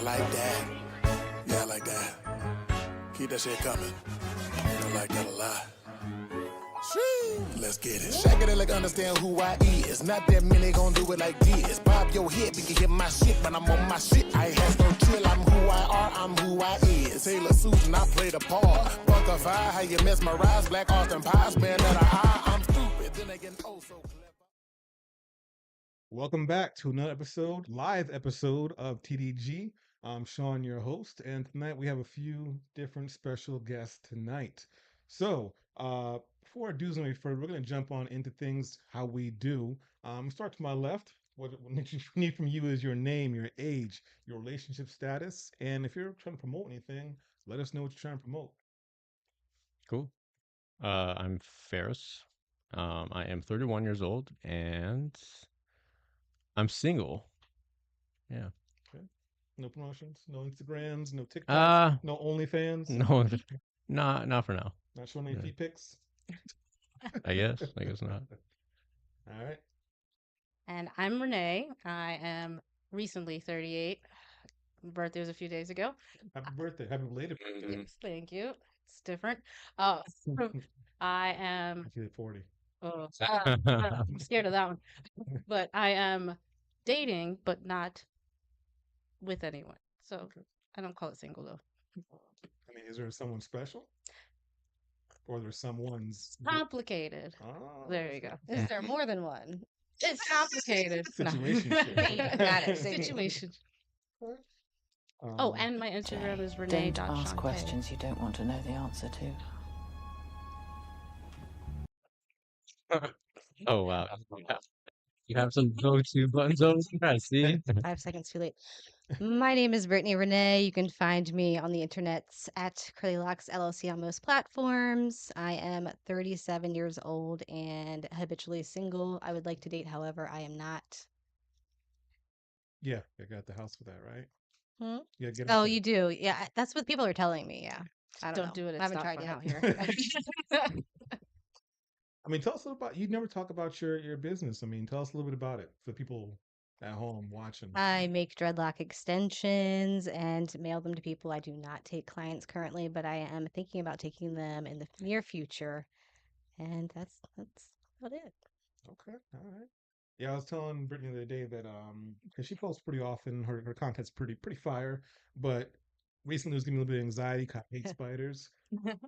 I like that. Yeah, I like that. Keep that shit coming. I like that a lot. Let's get it. Shake it like understand who I is. Not that many gon' do it like this. Bob your head, we can hear my shit, but I'm on my shit. I ain't has no chill. I'm who I are, I'm who I is. Taylor Susan, I play the part. Buck a fire, how you mesmerize. Black Austin Pies, man, that I'm stupid. Then again, oh so clever. Welcome back to another episode, live episode of TDG. I'm Sean, your host, and tonight we have a few different special guests tonight. So, before I do something further, we're going to jump on into things how we do. Start to my left. What we need from you is your name, your age, your relationship status, and if you're trying to promote anything, let us know what you're trying to promote. Cool. I'm Ferris. I am 31 years old and I'm single. Yeah. Okay. No promotions, no Instagrams, no TikToks, no OnlyFans. No, not for now. Not showing any feet pics. I guess not. All right. And I'm Renee. I am recently 38. My birthday was a few days ago. Happy birthday. Happy belated birthday. Yes, thank you. It's different. I am. I feel 40. Oh, I'm scared of that one. But I am dating, but not with anyone. So Okay. I don't call it single though. I mean, is there someone special? Or there's someone's Complicated. Oh, There you go. Is there more than one? It's complicated. Situation. Got it. Situation. Oh, and my Instagram is Renee. Don't ask questions you don't want to know the answer to. Oh wow. You have some go-to buttons over there, I see. 5 seconds too late. My name is Brittany Renee. You can find me on the internets at Curly Locks LLC on most platforms. I am 37 years old and habitually single. I would like to date, however, I am not. Yeah, I got the house for that, right? Hmm? Yeah, get Oh, you do? Yeah, that's what people are telling me. Yeah. I Don't know. do it. I It's haven't not tried fun yet. out here. I mean, tell us a little about, you never talk about your business. I mean, tell us a little bit about it for people at home watching. I make dreadlock extensions and mail them to people. I do not take clients currently, but I am thinking about taking them in the near future. And that's about it. Okay, all right. Yeah, I was telling Brittany the other day that because she posts pretty often, her content's pretty fire, but recently it was giving me a little bit of anxiety. 'Cause I hate spiders,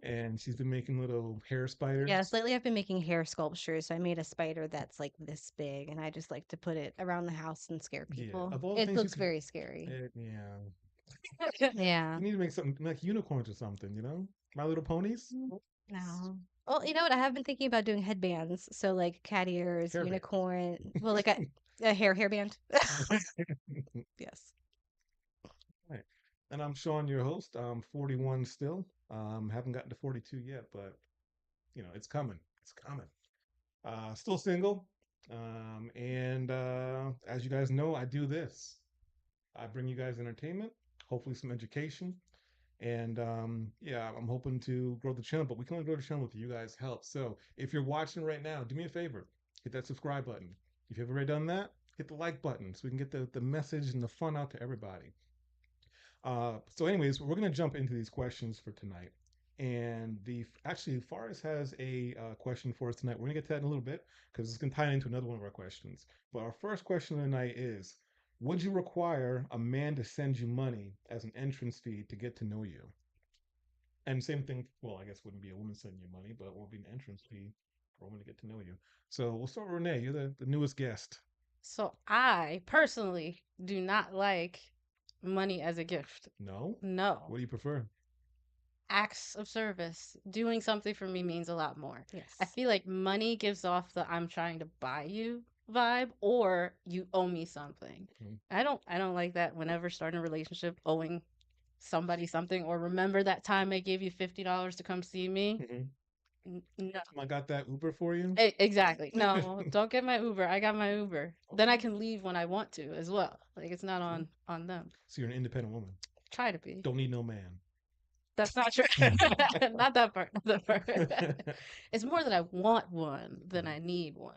and she's been making little hair spiders. Yes, lately I've been making hair sculptures. So I made a spider that's like this big, and I just like to put it around the house and scare Yeah, people. of all the It things you looks could- very scary. Yeah, Yeah. you need to make something like unicorns or something. You know, My Little Ponies. No. Well, you know what? I have been thinking about doing headbands. So like cat ears, Hairbands. unicorn. Well, like a hairband. Yes. Right. And I'm Sean, your host. I'm 41 still. Haven't gotten to 42 yet, but you know, it's coming. It's coming. Still single. And as you guys know, I do this. I bring you guys entertainment, hopefully some education. And yeah, I'm hoping to grow the channel, but we can only grow the channel with you guys' help. So if you're watching right now, do me a favor, hit that subscribe button. If you've already done that, hit the like button so we can get the message and the fun out to everybody. So anyways, we're going to jump into these questions for tonight. And actually, Faris has a question for us tonight. We're going to get to that in a little bit because it's going to tie into another one of our questions. But our first question of the night is, would you require a man to send you money as an entrance fee to get to know you? And same thing, well, I guess it wouldn't be a woman sending you money, but it would be an entrance fee for a woman to get to know you. So we'll start with Renee. You're the newest guest. So I personally do not like money as a gift. No? No. What do you prefer? Acts of service. Doing something for me means a lot more. Yes. I feel like money gives off the I'm trying to buy you vibe, or you owe me something. Mhm. I don't like that whenever starting a relationship owing somebody something, or remember that time I gave you $50 to come see me. No. I got that Uber for you. Exactly. No, don't get my Uber. I got my Uber. Then I can leave when I want to as well. Like it's not on them. So you're an independent woman. Try to be. Don't need no man. That's not true. Not that part. Not that part. It's more that I want one than I need one.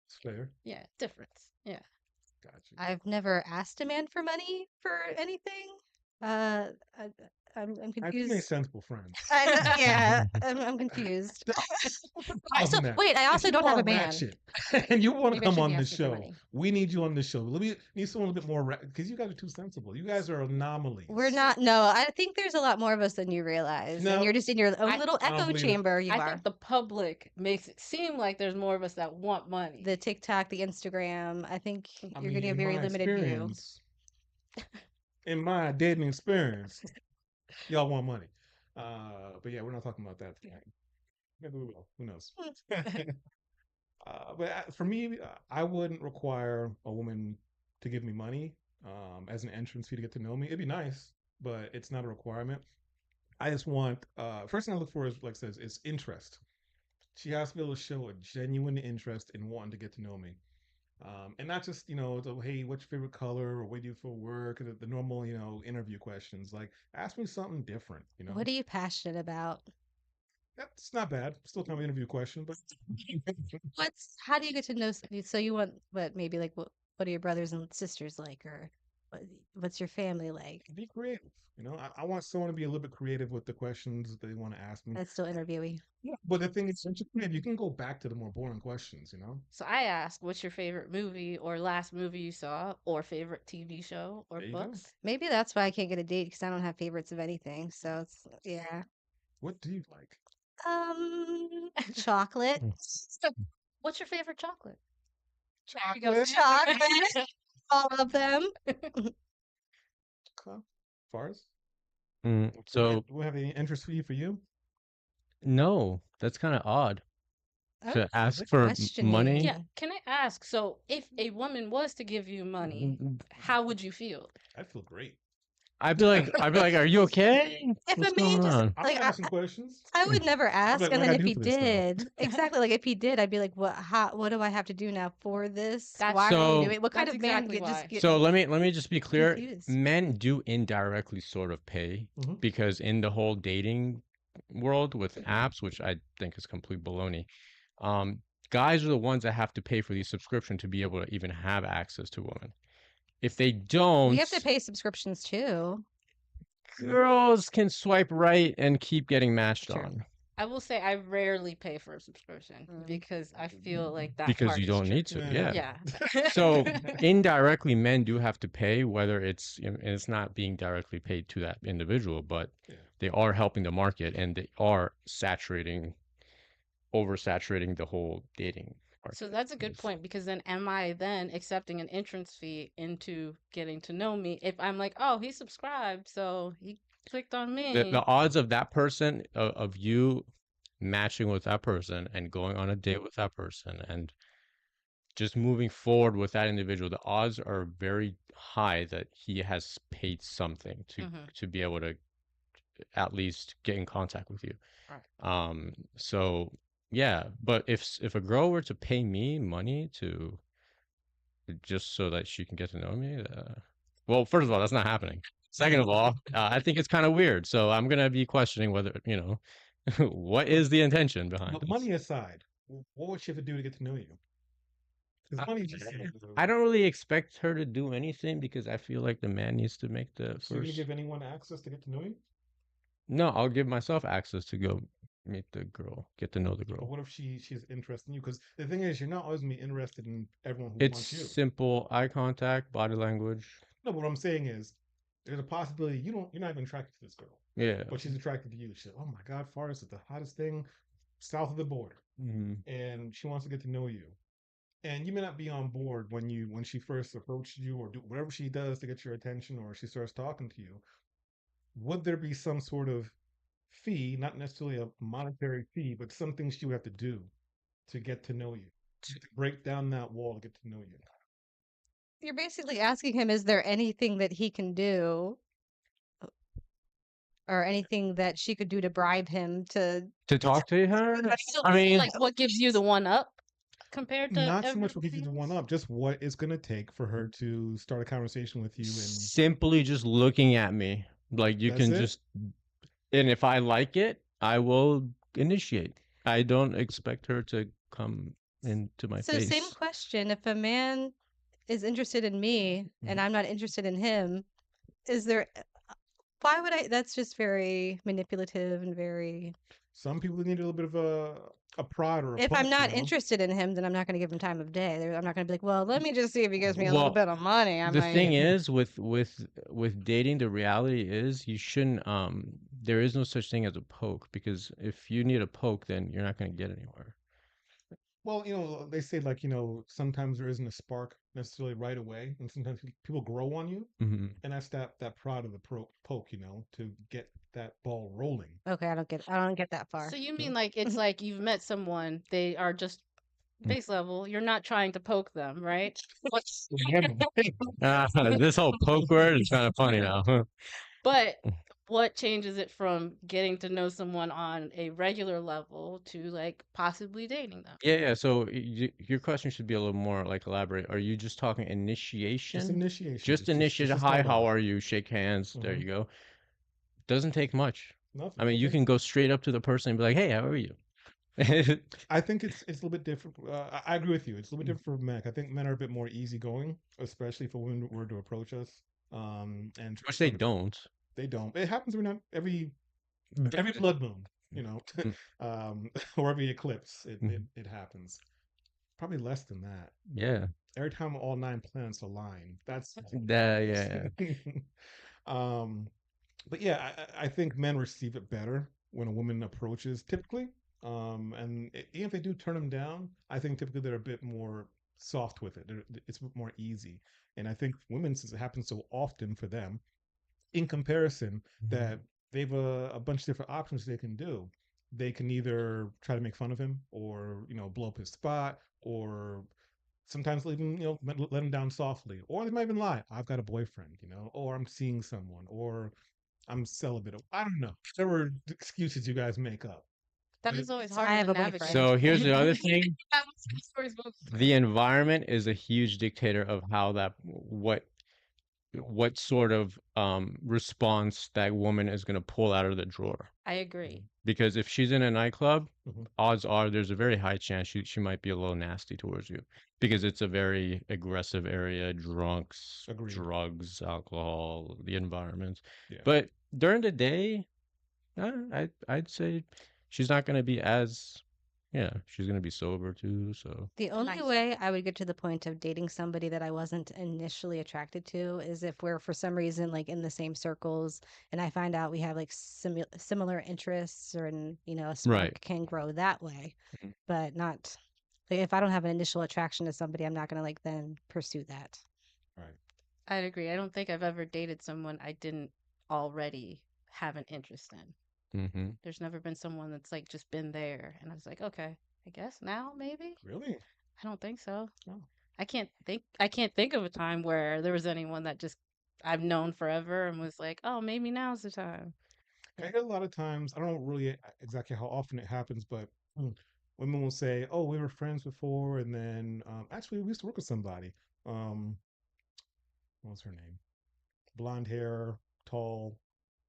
It's fair. Yeah, difference. Yeah. Gotcha. I've never asked a man for money for anything. Uh, I, I'm I think they confused. sensible friends. I know, yeah, I'm confused. So wait, I If also you don't have are a man. ratchet and you want to Maybe I come should on be the asking for show, money. we need you on the show. Need someone a little bit more because you guys are too sensible. You guys are anomalies. We're not. No, I think there's a lot more of us than you realize, and No, you're just in your own little I don't echo believe it. chamber. You I are. think the public makes it seem like there's more of us that want money. The TikTok, the Instagram. I think I you're mean, getting a in very my limited view. experience, in my dating experience, y'all want money. But yeah, we're not talking about that today. Maybe we will. Who knows? For me, I wouldn't require a woman to give me money as an entrance fee to get to know me. It'd be nice, but it's not a requirement. I just want first thing I look for is, like I says, is interest. She has to be able to show a genuine interest in wanting to get to know me. And not just, hey, what's your favorite color or what do you do for work? The normal, interview questions. Like, ask me something different, What are you passionate about? That's not bad. Still kind of an interview question, but How do you get to know? So you want what? Maybe like what are your brothers and sisters like, or what's your family like? be creative. I want someone to be a little bit creative with the questions they want to ask me. That's still interviewing. Yeah, but the thing is, since you're creative, you can go back to the more boring questions. So I ask, what's your favorite movie or last movie you saw, or favorite TV show or There you go. books? Maybe that's why I can't get a date because I don't have favorites of anything. So it's yeah. What do you like? Chocolate. What's your favorite chocolate? Chocolate. Chocolate. All of them. Fars? So Do we have any interest fee for you? no, that's kind of odd to Oh, ask for questioning. money. Yeah. Can I ask? So, if a woman was to give you money, how would you feel? I'd feel great. I'd be like, are you okay? If What's a man going just on? I'm like gonna ask some questions. I would never ask, like, and what then I if do he for this, though? did, exactly like if he did, I'd be like, what do I have to do now for this? That's- Why are So- we doing? What kind That's of man exactly why. just get? So let me just be clear. confused. Men do indirectly sort of pay Mhm. because in the whole dating world with apps, which I think is complete baloney, guys are the ones that have to pay for these subscription to be able to even have access to women. If they don't, We have to pay subscriptions too. girls can swipe right and keep getting matched True. on I will say I rarely pay for a subscription Mm. because I feel like that because part you is don't true. need to. Yeah. Yeah. So indirectly, men do have to pay, whether it's not being directly paid to that individual, but Yeah. they are helping the market and they are oversaturating the whole dating market. So that's a good point, because then am I then accepting an entrance fee into getting to know me if I'm like, oh, he subscribed, so he clicked on me. The odds of that person, of you matching with that person and going on a date with that person and just moving forward with that individual, the odds are very high that he has paid something to be able to at least get in contact with you. Right. So yeah, but if a girl were to pay me money to just so that she can get to know me, well, first of all, that's not happening. Second of all, I think it's kind of weird. So I'm gonna be questioning whether what is the intention behind But this? money aside, what would she have to do to get to know you? Because money just. I don't really expect her to do anything because I feel like the man needs to make the So you're gonna first. give anyone access to get to know you? No, I'll give myself access to go meet the girl, get to know the But girl. what if she's interested in you? Because the thing is, you're not always gonna be interested in everyone who It's wants you. simple eye contact, body language. No, but what I'm saying is, there's a possibility you're not even attracted to this girl, Yeah. but she's attracted to you. She's like, oh my God, Forrest is the hottest thing south of the border, and she wants to get to know you. And you may not be on board when she first approached you or do whatever she does to get your attention, or she starts talking to you. Would there be some sort of fee, not necessarily a monetary fee, but some things she would have to do to get to know you, to break down that wall to get to know you? You're basically asking him, is there anything that he can do or anything that she could do to bribe him to talk to her? So, I mean, like, what gives you the one up compared to Not so much what gives you the everybody one else? up, just what it's gonna take for her to start a conversation with you. And simply just looking at me. Like you That's can it? just, and if I like it, I will initiate. I don't expect her to come into my So face. same question. If a man is interested in me and Mhm. I'm not interested in him, is there why would I that's just very manipulative and very Some people need a little bit of a prod or a if poke, I'm not interested in him, then I'm not gonna give him time of day. I'm not gonna be like, well, let me just see if he gives me a little Well, bit of money. I the thing might is with dating, the reality is you shouldn't there is no such thing as a poke, because if you need a poke, then you're not going to get anywhere. Well, they say like, sometimes there isn't a spark necessarily right away, and sometimes people grow on you, Hmm. and that's that prod of the poke, to get that ball rolling. Okay, I don't get that far. So you mean like it's like you've met someone, they are just base level. You're not trying to poke them, right? This whole poke word is kind of funny now. But what changes it from getting to know someone on a regular level to like possibly dating them? Yeah. So your question should be a little more like elaborate. Are you just talking Just initiation? initiation. Just Just initiate. to Hi, start how off. are you? Shake hands. There Mhm. you go. Doesn't take much. Nothing. I mean, you Okay. can go straight up to the person and be like, "Hey, how are you?" I think it's a little bit different. I agree with you. It's a little bit different for men. I think men are a bit more easygoing, especially if a woman were to approach us. And Which they don't. they don't. It happens every blood moon, Mm, or every eclipse. It, mhm. it it happens. Probably less than that. Yeah. Every time all 9 planets align, that's Yeah. um. But yeah, I think men receive it better when a woman approaches typically. And even if they do turn them down, I think typically they're a bit more soft with it. It's a bit more easy. And I think women, since it happens so often for them, in comparison, that they've a bunch of different options they can do. They can either try to make fun of him, or blow up his spot, or sometimes even let him down softly, or they might even lie. I've got a boyfriend, or I'm seeing someone, or I'm celibate. I don't know. Whatever excuses you guys make up. That But is always So hard I to have a navigate. boyfriend. So here's the other thing. Stories both. The environment is a huge dictator of how what sort of response that woman is going to pull out of the drawer. I agree. Because if she's in a nightclub, Mhm. odds are there's a very high chance she might be a little nasty towards you, because it's a very aggressive area, drunks, Agreed. drugs, alcohol, the environment. Yeah. But during the day, I'd say she's not going to be as, she's going to be sober too. So The only Nice. way I would get to the point of dating somebody that I wasn't initially attracted to is if we're for some reason like in the same circles and I find out we have like similar interests or a spark Right. can grow that way, Mhm. but not like if I don't have an initial attraction to somebody, I'm not gonna like then pursue that. Right. I'd agree. I don't think I've ever dated someone I didn't already have an interest in. Mm-hmm. There's never been someone that's like just been there and I was like, okay, I guess now maybe? Really? I don't think so. Oh. I can't think of a time where there was anyone that just I've known forever and was like, oh, maybe now's the time. I hear a lot of times, I don't know really exactly how often it happens, but women will say, "Oh, we were friends before, and then actually we used to work with somebody. Um, what was her name? Blonde hair, tall.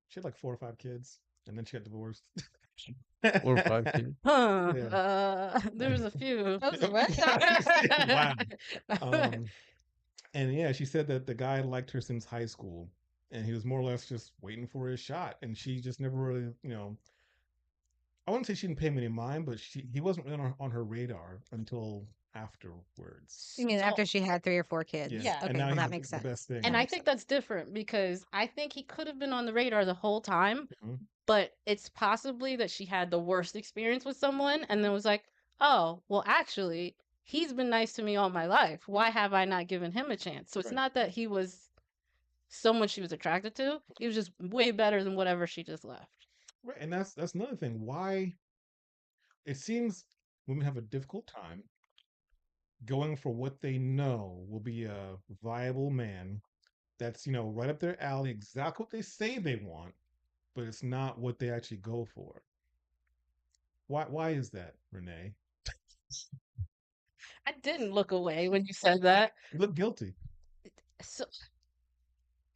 She had like 4 or 5 kids, and then she got divorced." 4 or 5 kids. Huh. Yeah. There's a few. Wow. Um, and yeah, she said that the guy liked her since high school, and he was more or less just waiting for his shot, and she just never really, I wouldn't say she didn't pay him any mind, but he wasn't really on her radar until afterwards. You mean So- after she had 3 or 4 kids? Yeah. And Okay, now well he's that makes the sense. best thing. And That I makes think sense. that's different because I think he could have been on the radar the whole time, Mhm. but it's possibly that she had the worst experience with someone and then was like, oh, well, actually, he's been nice to me all my life. Why have I not given him a chance? So it's Right. not that he was someone she was attracted to. He was just way better than whatever she just left. Right, and that's another thing. Why it seems women have a difficult time going for what they know will be a viable man that's right up their alley, exactly what they say they want, but it's not what they actually go for. Why is that, Renee? I didn't look away when you said that. You look guilty. So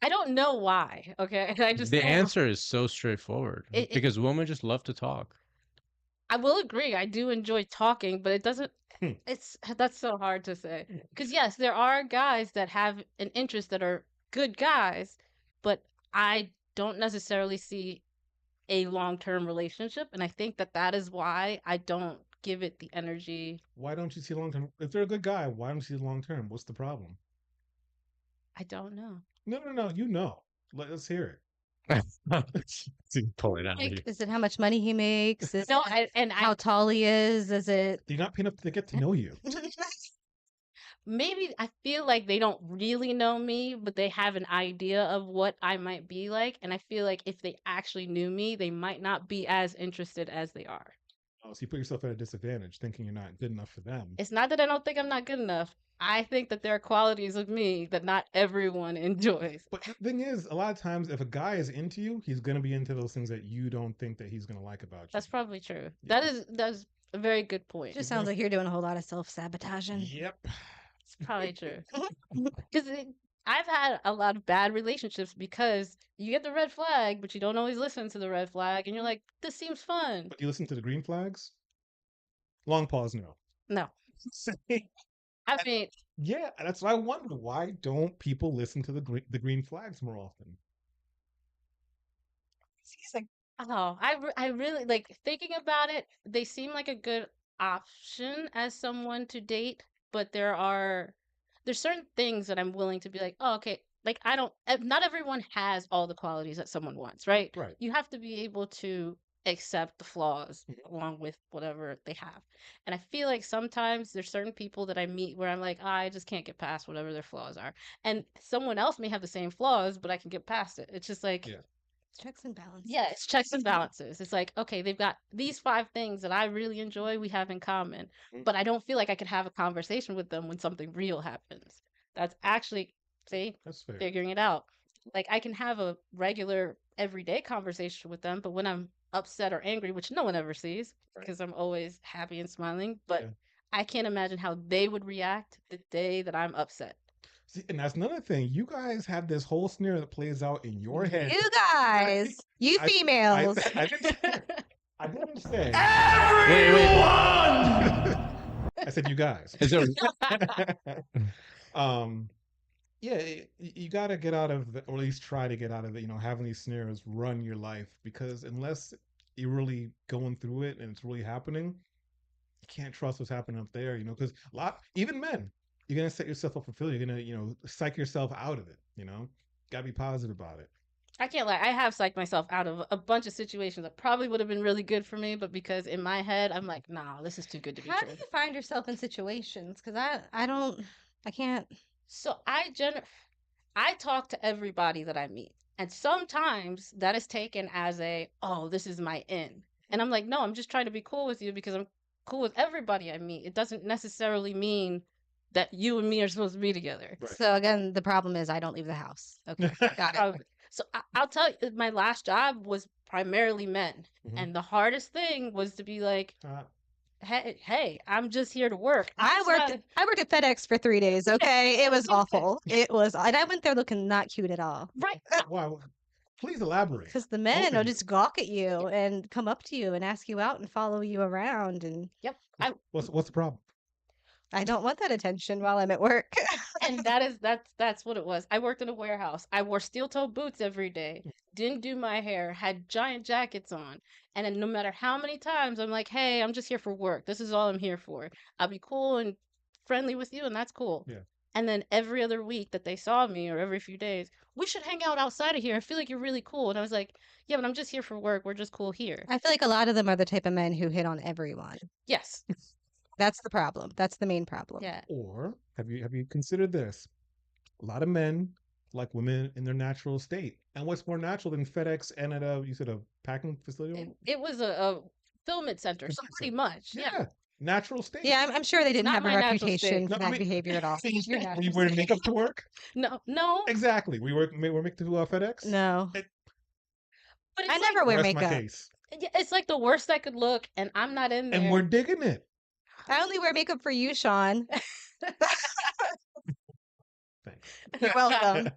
I don't know why. Okay. I just The don't- answer is so straightforward, It- because women just love to talk. I will agree. I do enjoy talking, but it doesn't That's so hard to say. Because yes, there are guys that have an interest that are good guys, but I don't necessarily see a long-term relationship, and I think that that is why I don't give it the energy. Why don't you see long term? If they're a good guy, why don't you see long term? What's the problem? I don't know. No. You know. Let's hear Pull it out of Like, here. Is it how much money he makes? Is no, it I how tall he is? Is it You're not paying up to get to know you. maybe I feel like they don't really know me, but they have an idea of what I might be like, and I feel like if they actually knew me, they might not be as interested as they are. Oh, so you put yourself at a disadvantage, thinking you're not good enough for them. It's not that I don't think I'm not good enough. I think that there are qualities of me that not everyone enjoys. But the thing is, a lot of times, if a guy is into you, he's gonna be into those things that you don't think that he's gonna like about you. That's probably true. Yeah. That's a very good point. just sounds like you're doing a whole lot of self-sabotaging? Yep. It's probably true. Because I've had a lot of bad relationships because you get the red flag, but you don't always listen to the red flag, and you're like, this seems fun. But you listen to the green flags? Long pause, no. No. I mean, Yeah, that's what I wonder. Why don't people listen to the green flags more often? He's like, oh, I really like thinking about it. They seem like a good option as someone to date, but there's certain things that I'm willing to be like, oh, okay. Like I don't, not everyone has all the qualities that someone wants, right? Right. You have to be able to accept the flaws along with whatever they have. And I feel like sometimes there's certain people that I meet where I'm like, I just can't get past whatever their flaws are. And someone else may have the same flaws, but I can get past it. It's just like, Yeah. checks and balances. yeah, it's checks and balances. It's like, okay, they've got these 5 things that I really enjoy, we have in common, but I don't feel like I could have a conversation with them when something real happens. That's actually, see, That's fair. figuring it out. Like I can have a regular everyday conversation with them, but when I'm upset or angry, which no one ever sees Right. because I'm always happy and smiling, but Yeah. I can't imagine how they would react the day that I'm upset. See, and that's another thing. You guys have this whole scenario that plays out in your head. You guys, you I- females. I didn't say. Wait. I said you guys. Is there Yeah, you got to get out of the, or at least try to get out of the, having these scenarios run your life, because unless you're really going through it and it's really happening, you can't trust what's happening up there, because even men, you're going to set yourself up for failure. You're going to, psych yourself out of it, got to be positive about it. I can't lie. I have psyched myself out of a bunch of situations that probably would have been really good for me, but because in my head, I'm like, nah, this is too good to be How do true. you find yourself in situations? Because I can't. So I talk to everybody that I meet. And sometimes that is taken as oh, this is my in. And I'm like, no, I'm just trying to be cool with you because I'm cool with everybody I meet. It doesn't necessarily mean that you and me are supposed to be together. Right. So again, the problem is I don't leave the house. Okay, got it. So I'll tell you, my last job was primarily men. Mhm. And the hardest thing was to be like, hey, I'm just here to work. I worked at FedEx for 3 days. Okay, it was awful. It was, and I went there looking not cute at all. Right. Wow. Please elaborate. Because the men will Open. just gawk at you and come up to you and ask you out and follow you around, and Yep. What's the problem? I don't want that attention while I'm at work. And that's what it was. I worked in a warehouse. I wore steel-toe boots every day. Didn't do my hair. Had giant jackets on. And then no matter how many times I'm like, hey, I'm just here for work. This is all I'm here for. I'll be cool and friendly with you, and that's cool. Yeah. And then every other week that they saw me, or every few days, we should hang out outside of here. I feel like you're really cool. And I was like, yeah, but I'm just here for work. We're just cool here. I feel like a lot of them are the type of men who hit on everyone. Yes. That's the problem. That's the main problem. Yeah. Or have you considered this? A lot of men like women in their natural state. And what's more natural than FedEx and at you said a packing facility? It was a fulfillment center, so pretty much. Yeah. Natural state. Yeah, I'm sure they didn't Not have a my natural reputation state. for that behavior at all. Your natural You wear state. makeup to work? No. Exactly. We're makeup to FedEx? No, But it's I like, never wear Rest my makeup. case. it's like the worst I could look, and I'm not in there. And we're digging it. I only wear makeup for you, Sean. Thanks. You're welcome.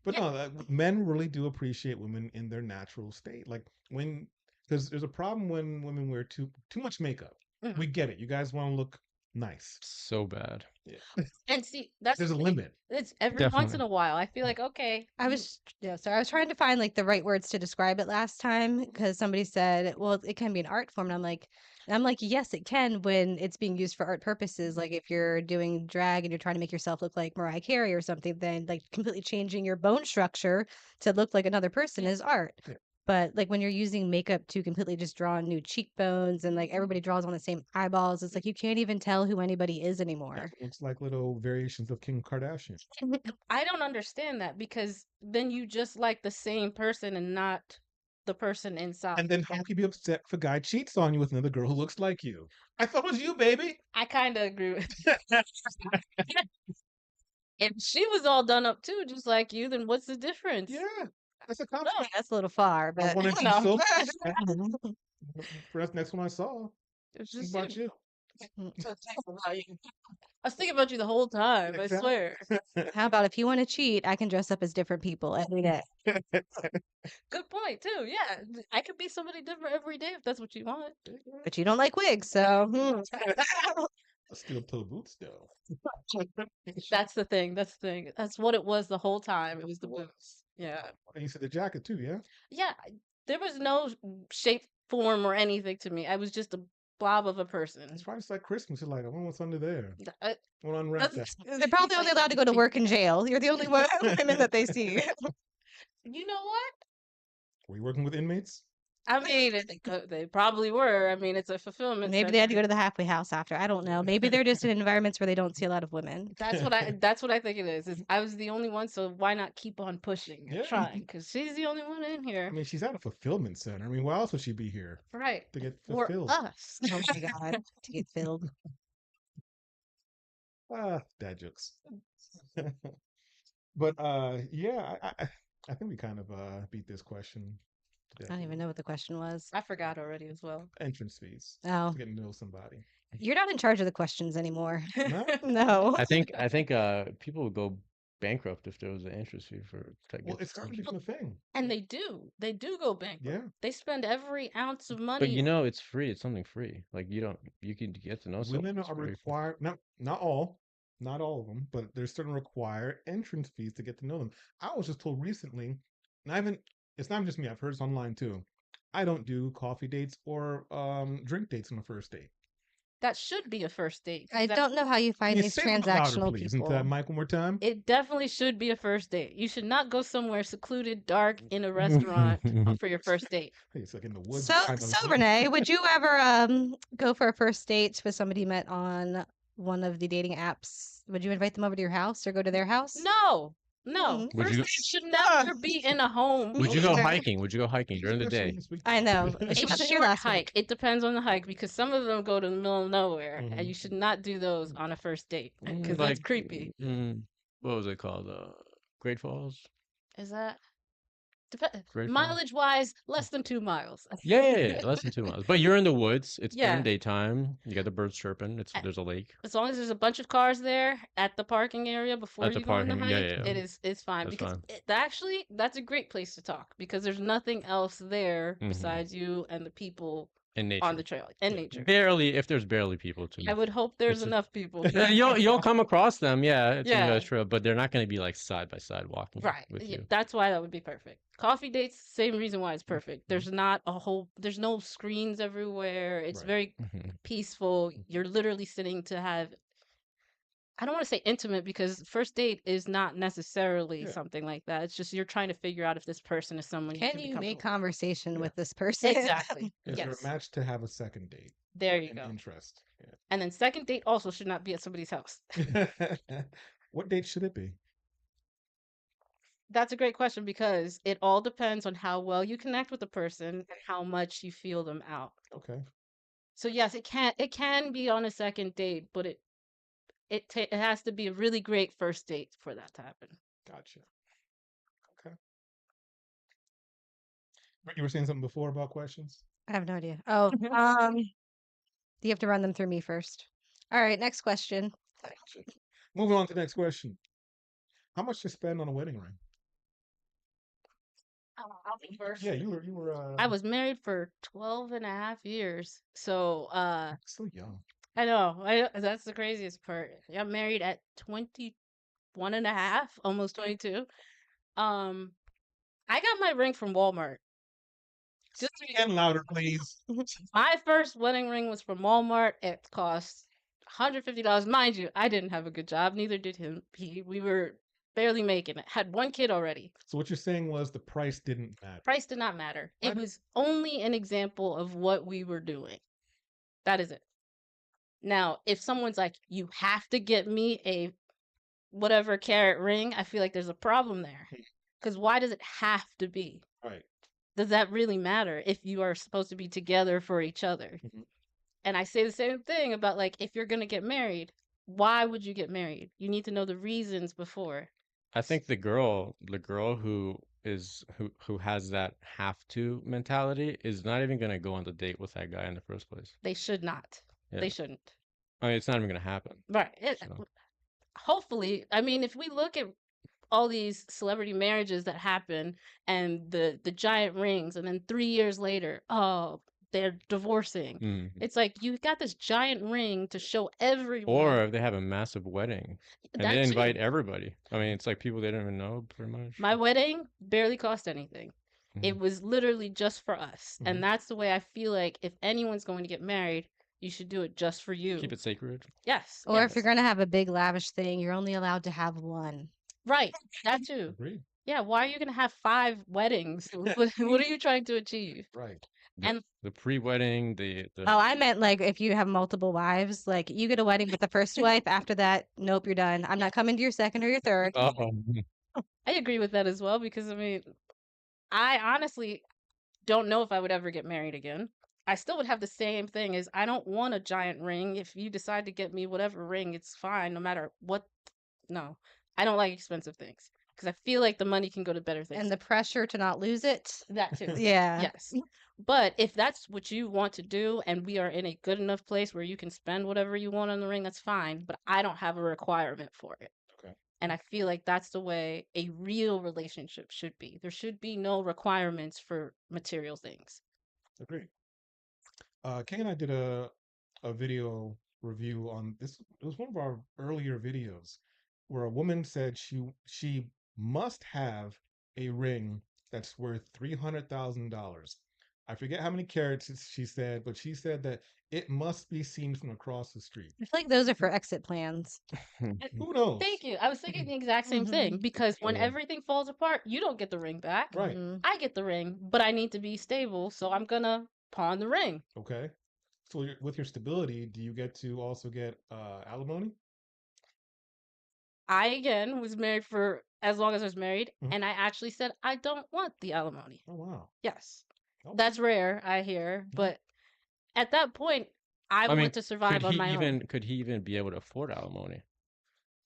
But no, men really do appreciate women in their natural state. Like because there's a problem when women wear too much makeup. Mhm. We get it. You guys want to look nice. So bad. Yeah. And see, that's There's the a thing. limit. It's every once in Definitely. a while. I feel like, okay, I was I was trying to find like the right words to describe it last time because somebody said, well, it can be an art form. And I'm like, yes, it can when it's being used for art purposes. Like if you're doing drag and you're trying to make yourself look like Mariah Carey or something, then like completely changing your bone structure to look like another person is art. Yeah. But like when you're using makeup to completely just draw new cheekbones and like everybody draws on the same eyeballs, it's like you can't even tell who anybody is anymore. Looks like little variations of Kim Kardashian. I don't understand that because then you just like the same person and not the person inside. And then how can you be upset if a guy cheats on you with another girl who looks like you? I thought it was you, baby. I kind of agree with if she was all done up too, just like you, then what's the difference? Yeah, that's a No, compliment. that's a little far, I but wanted you No. so bad. First, next one I saw. It's What just about you? I was thinking about you the whole time. I swear. how about if you want to cheat, I can dress up as different people every day. Good point too. Yeah, I could be somebody different every day if that's what you want. But you don't like wigs, so Steel toe boots, though. That's the thing. That's the thing. That's what it was the whole time. It was the boots. Yeah. And you said the jacket too, yeah? Yeah. There was no shape, form, or anything to me. I was just a blob of a person. It's probably just like Christmas. You're like, I wonder what's under there. I I want to unwrap that. they're probably only allowed to go to work in jail. You're the only women that they see. You know what? Were you working with inmates? I mean, they probably were. I mean, it's a fulfillment. Maybe they had to go center. to the halfway house after. I don't know. Maybe they're just in environments where they don't see a lot of women. That's what I. That's what I think it is. I was the only one, so why not keep on pushing and Yeah. trying? Because she's the only one in here, I mean, she's at a fulfillment center. I mean, why else would she be here? right? To get For fulfilled. us. Oh my god, to get filled. Dad jokes. But yeah, I think we kind of beat this question to I death. don't even know what the question was. I forgot already as well. Entrance fees Oh, to get to know somebody. you're not in charge of the questions anymore. No? No. I think people would go bankrupt if there was an entrance fee for tech. Well, it's starting to become a thing. And they do go bankrupt. Yeah. They spend every ounce of money. But you know, it's free. It's something free. Like you can get to know someone. Women It's are very- required, not all of them, but there's certain required entrance fees to get to know them. I was just told recently, and it's not just me, I've heard this online too. I don't do coffee dates or drink dates on a first date. That should be a first date. I don't know how you find Can you these say it louder, transactional please, people. into that mic one more time? It definitely should be a first date. You should not go somewhere secluded, dark, in a restaurant for your first date. Hey, it's like in the woods. So, kind of- so Renee, would you ever go for a first date with somebody you met on one of the dating apps? Would you invite them over to your house or go to their house? No. Mm. Would First you- date should never be in a home. Would you go hiking? Would you go hiking during the day? I know. A She wasn't here short last week. hike. It depends on the hike because some of them go to the middle of nowhere, Mhm. and you should not do those on a first date because that's creepy. What was it called? Great Falls. Is that Great Falls. mileage wise? Less than 2 miles. Yeah, less than 2 miles. But you're in the woods. It's Yeah. during daytime. You got the birds chirping. There's a lake. As long as there's a bunch of cars there at the parking area before At the you go on the parking, hike, yeah, yeah. it's fine That's because fine. actually that's a great place to talk because there's nothing else there Mhm. besides you and the people In nature. on the trail and nature. Barely, if there's barely people to. I would hope there's It's a- enough people. Yeah, you'll come across them, yeah. It's Yeah. a trail, but they're not going to be like side by side walking Right. with Yeah, you. that's why that would be perfect. Coffee dates, same reason why it's perfect. There's there's no screens everywhere. It's Right. very Mhm. peaceful. You're literally sitting to have, I don't want to say intimate because first date is not necessarily Yeah. something like that. It's just you're trying to figure out if this person is someone Can can be you make comfortable conversation Yeah. with this person? Exactly. Is there Yes. a match to have a second date? There you An go. interest. And then second date also should not be at somebody's house. Yeah. What date should it be? That's a great question because it all depends on how well you connect with the person and how much you feel them out. Okay. So yes, it can be on a second date, but it has to be a really great first date for that to happen. Gotcha. Okay. You were saying something before about questions? I have no idea. Oh, you have to run them through me first. All right, next question. Moving on to the next question. How much to spend on a wedding ring? I'll be first. Yeah, you were I was married for 12 and a half years. So so young. I know. That's the craziest part. I got married at 21 and a half, almost 22. Um, I got my ring from Walmart. Just Again, louder, please. my first wedding ring was from Walmart. It cost $150. Mind you, I didn't have a good job. Neither did him. We were barely making it. Had one kid already. So what you're saying was the price didn't matter. Price did not matter. Why It did- was only an example of what we were doing. That is it. Now, if someone's like, you have to get me a whatever carat ring, I feel like there's a problem there. Because why does it have to be? Right. Does that really matter if you are supposed to be together for each other? Mhm. And I say the same thing about like, if you're going to get married, why would you get married? You need to know the reasons before. I think the girl who has that have to mentality is not even gonna go on the date with that guy in the first place. They should not. Yeah. They shouldn't. I mean, it's not even gonna happen. Right. So. Hopefully, I mean, if we look at all these celebrity marriages that happen and the giant rings, and then 3 years later, oh, they're divorcing. Mm. It's like you got this giant ring to show everyone. Or if they have a massive wedding and That they too. invite everybody. I mean, it's like people they don't even know pretty much. My wedding barely cost anything. It was literally just for us. Mhm. And that's the way I feel like if anyone's going to get married, you should do it just for you. Keep it sacred. Yes. Or if yes. you're going to have a big lavish thing, you're only allowed to have one. Right. That too. Agree. Yeah. Why are you going to have 5 weddings? What are you trying to achieve? Right. The pre-wedding, the Oh, I meant like if you have multiple wives, like you get a wedding with the first wife. After that, nope, you're done. I'm not coming to your second or your third. oh, I agree with that as well because I mean, I honestly don't know if I would ever get married again. I still would have the same thing as I don't want a giant ring. If you decide to get me whatever ring, it's fine no matter what. No, I don't like expensive things because I feel like the money can go to better things. And the pressure to not lose it. That too. Yeah. Yes. But if that's what you want to do and we are in a good enough place where you can spend whatever you want on the ring, that's fine. But I don't have a requirement for it. Okay. And I feel like that's the way a real relationship should be. There should be no requirements for material things. Agree. Kay and I did a video review on this. It was one of our earlier videos where a woman said she must have a ring that's worth $300,000. I forget how many carats she said, but she said that it must be seen from across the street. I feel like those are for exit plans. Who knows? Thank you. I was thinking the exact same thing because when Yeah. everything falls apart, you don't get the ring back. Right. Mhm. I get the ring, but I need to be stable, so I'm gonna pawn the ring. Okay. So with your stability, do you get to also get alimony? I again was married for as long as I was married, Mhm. and I actually said I don't want the alimony. Oh wow. Yes, Okay. that's rare, I hear, but at that point, I I mean, want to survive on my own. could he even be able to afford alimony?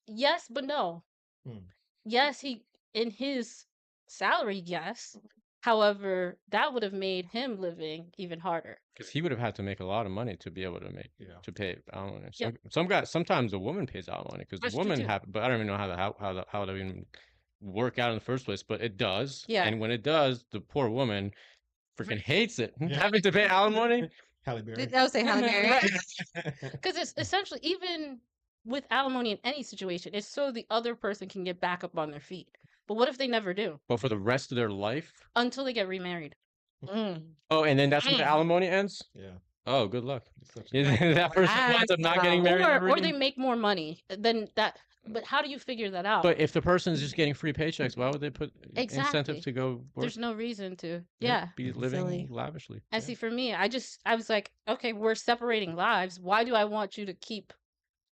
Yes, but no. Hmm. Yes, he in his salary, yes. However, that would have made him living even harder. Because he would have had to make a lot of money to be able to Yeah. pay alimony. Yeah. Some guys sometimes the woman pays alimony because That's the true woman too. have, but I don't even know how that even work out in the first place. But it does. Yeah. And when it does, the poor woman freaking hates it Yeah. having to pay alimony. Halle Berry. I would say Halle Berry. Because it's essentially even with alimony in any situation, it's so the other person can get back up on their feet. But what if they never do But for the rest of their life. until they get remarried? Oh, and then that's when the Mm. alimony ends. Yeah. Oh, good luck. It's such That person Ah, winds up not getting wow. married. ever Or they again. make more money than that. But how do you figure that out? But if the person is just getting free paychecks, why would they put Exactly. incentive to go work? There's no reason to. Yeah. Be living Silly. lavishly. And see, for me, I was like, okay, we're separating lives. Why do I want you to keep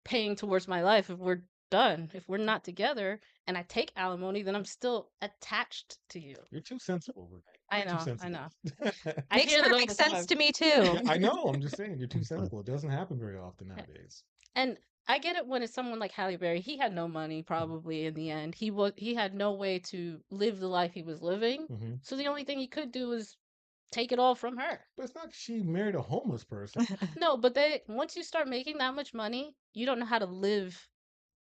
paying towards my life if we're done? If we're not together and I take alimony, then I'm still attached to you. You're too sensible, Renee. I You're too know, I sensible. know. I Makes hear that all perfect the sense time. to me too. Yeah, I know. I'm just saying, you're too sensible. It doesn't happen very often nowadays. And I get it when it's someone like Halle Berry. He had no money probably in the end. He had no way to live the life he was living. Hmm. So the only thing he could do was take it all from her. But it's not she married a homeless person. No, but once you start making that much money, you don't know how to live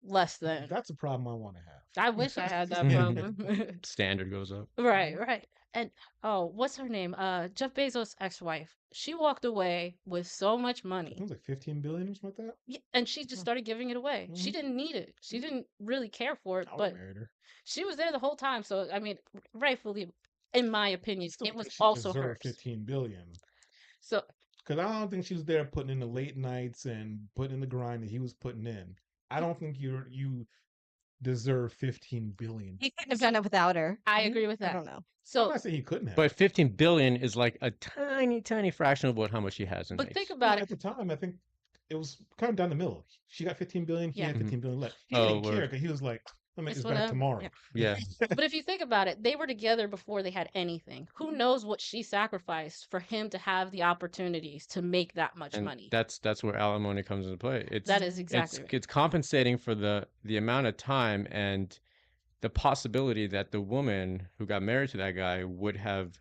less than. That's a problem I want to have. I wish I had that Mhm. problem. Standard goes up. Right, right. And oh, what's her name? Jeff Bezos' ex-wife. She walked away with so much I money. think it was like 15 billion or something like that. Yeah, and she just started giving it away. She Mhm. didn't need it. She didn't really care for it, I would but have married her. she was there the whole time. So I mean, rightfully, in my opinion, Still it think was she also deserved hers. 15 billion. So Because I don't think she was there putting in the late nights and putting in the grind that he was putting in. I don't think you deserve 15 billion. He couldn't have done it without her. I agree with I that. don't know. I'm So, not saying he couldn't have. But 15 billion is like a tiny fraction of what how much he has in but think nice. about at it. the time, I think it was kind of down the middle. She got 15 billion. He Yeah. had Mhm. 15 billion left. He Oh, didn't care word. because he was like, I'll make It's this back whatever. tomorrow. Yeah. Yeah. But if you think about it, they were together before they had anything. Who knows what she sacrificed for him to have the opportunities to make that much And money? that's where alimony comes into play. That is exactly right. It's compensating for the amount of time and the possibility that the woman who got married to that guy would have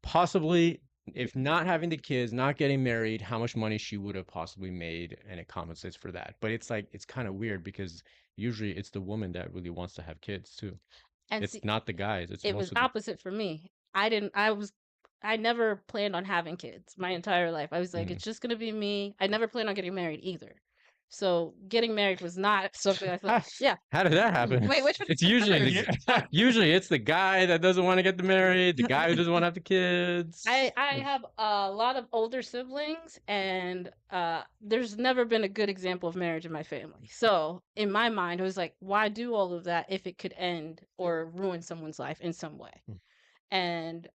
possibly, if not having the kids, not getting married, how much money she would have possibly made, and it compensates for that. But it's like it's kind of weird because usually it's the woman that really wants to have kids too. And It's see, not the guys. It's it most was of the opposite for me. I never planned on having kids my entire life. I was like, Mm. it's just gonna be me. I never planned on getting married either. So getting married was not something I thought. Yeah, How did that happen? Wait, which one? It's usually usually it's the guy that doesn't want to get married, the guy who doesn't want to have the kids. I have a lot of older siblings, and there's never been a good example of marriage in my family. So in my mind, it was like, why do all of that if it could end or ruin someone's life in some way? Hmm. And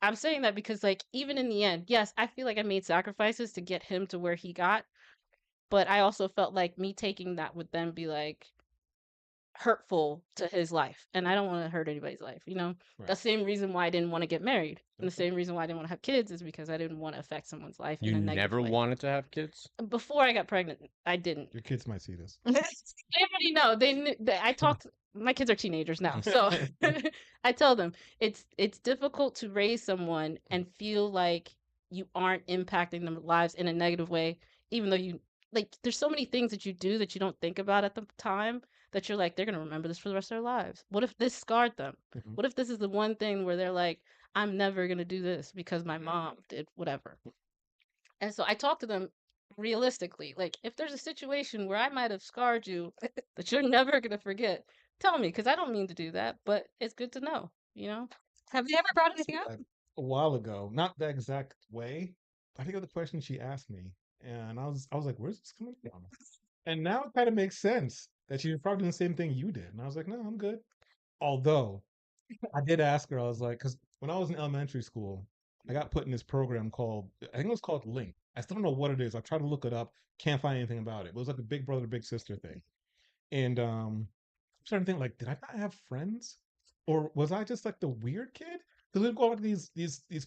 I'm saying that because, like, even in the end, yes, I feel like I made sacrifices to get him to where he got, but I also felt like me taking that would then be like hurtful to his life, and I don't want to hurt anybody's life, you know. Right. The same reason why I didn't want to get married, and the Okay. same reason why I didn't want to have kids is because I didn't want to affect someone's life You in a negative never way. wanted to have kids? Before I got pregnant, I didn't. Your kids might see this. They already know. They knew. I talked. My kids are teenagers now, so I tell them it's difficult to raise someone and feel like you aren't impacting their lives in a negative way, even though you like. There's so many things that you do that you don't think about at the time that you're like, they're gonna remember this for the rest of their lives. What if this scarred them? Mhm. What if this is the one thing where they're like, I'm never gonna do this because my mom did whatever. And so I talk to them realistically. Like, if there's a situation where I might have scarred you that you're never gonna forget, tell me, because I don't mean to do that, but it's good to know, you know? Have you ever brought anything up? A while ago, not the exact way. I think of the question she asked me, and I was like, "Where's this coming from?" And now it kind of makes sense that she was probably doing the same thing you did. And I was like, "No, I'm good." Although I did ask her, I was like, because when I was in elementary school, I got put in this program called, I think it was called Link. I still don't know what it is. I tried to look it up, can't find anything about it. It was like a big brother, big sister thing. And I'm starting to think, like, did I not have friends, or was I just like the weird kid? Because we'd go on these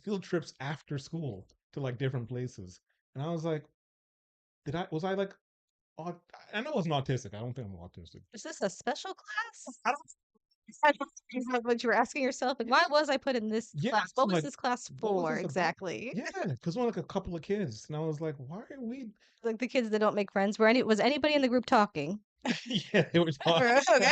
field trips after school to like different places, and I was like, was I like, I know I wasn't autistic. I don't think I'm autistic. Is this a special class? I don't. Is that what you were asking yourself? Like, why was I put in this Yeah, class? so What was like, this class what was for this about? exactly? Yeah, because we're like a couple of kids, and I was like, why are we? Like the kids that don't make friends. Was anybody in the group talking? Yeah, it was. Okay.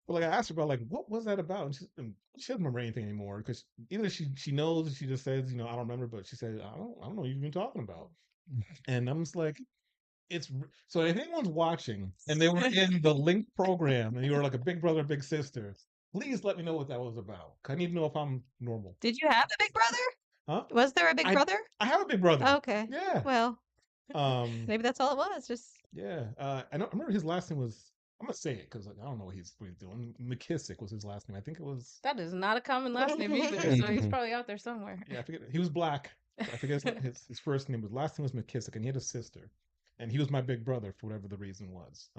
But like I asked her about like what was that about, and she doesn't remember anything anymore because either she knows, she just says, I don't remember, but she said I don't know what you've been talking about, and I'm just like, so if anyone's watching and they were in the Link program and you were like a big brother, big sister, please let me know what that was about. 'Cause I need to know if I'm normal. Did you have a big brother? Huh? Was there a big brother? I have a big brother. Okay. Yeah. Well, Maybe that's all it was. Just yeah. I remember his last name was. I'm gonna say it because like, I don't know what he's doing. McKissick was his last name. I think it was. That is not a common last name either, so he's probably out there somewhere. Yeah, I forget. He was black. I forget his first name. Last name was McKissick, and he had a sister, and he was my big brother for whatever the reason was.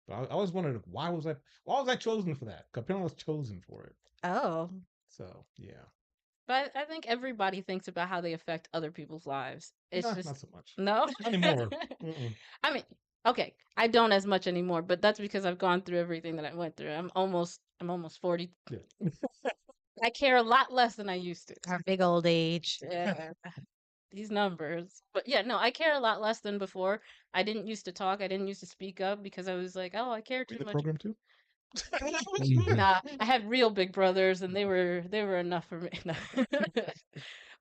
But I always wondered why was I chosen for that? 'Cause apparently I was chosen for it. oh. So yeah, But I think everybody thinks about how they affect other people's lives. It's Nah, just not so much. no. Not anymore. Mm-mm. I mean, okay, I don't as much anymore, but that's because I've gone through everything that I went through. I'm almost 40. Yeah. I care a lot less than I used to. Our big old age. Yeah. these numbers. But yeah, no, I care a lot less than before. I didn't used to talk. I didn't used to speak up because I was like, oh, I care Read too the much. program too. Nah, I had real big brothers, and they were enough for me. No.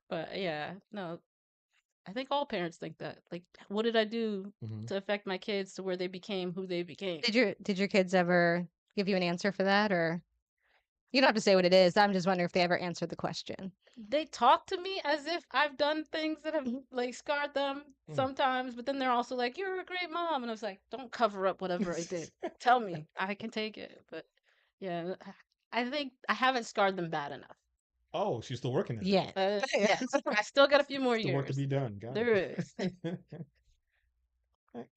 But yeah, no, I think all parents think that. Like, what did I do Mhm. to affect my kids to where they became who they became? Did your kids ever give you an answer for that, or you don't have to say what it is? I'm just wondering if they ever answered the question. They talk to me as if I've done things that have Mhm. like scarred them Mm. sometimes, but then they're also like, "You're a great mom," and I was like, "Don't cover up whatever I did. Tell me, I can take it." But yeah, I think I haven't scarred them bad enough. Oh, she's still working at it. Yeah. Yes, I still got a few more Still work to years. be done. Got There it. is. Right.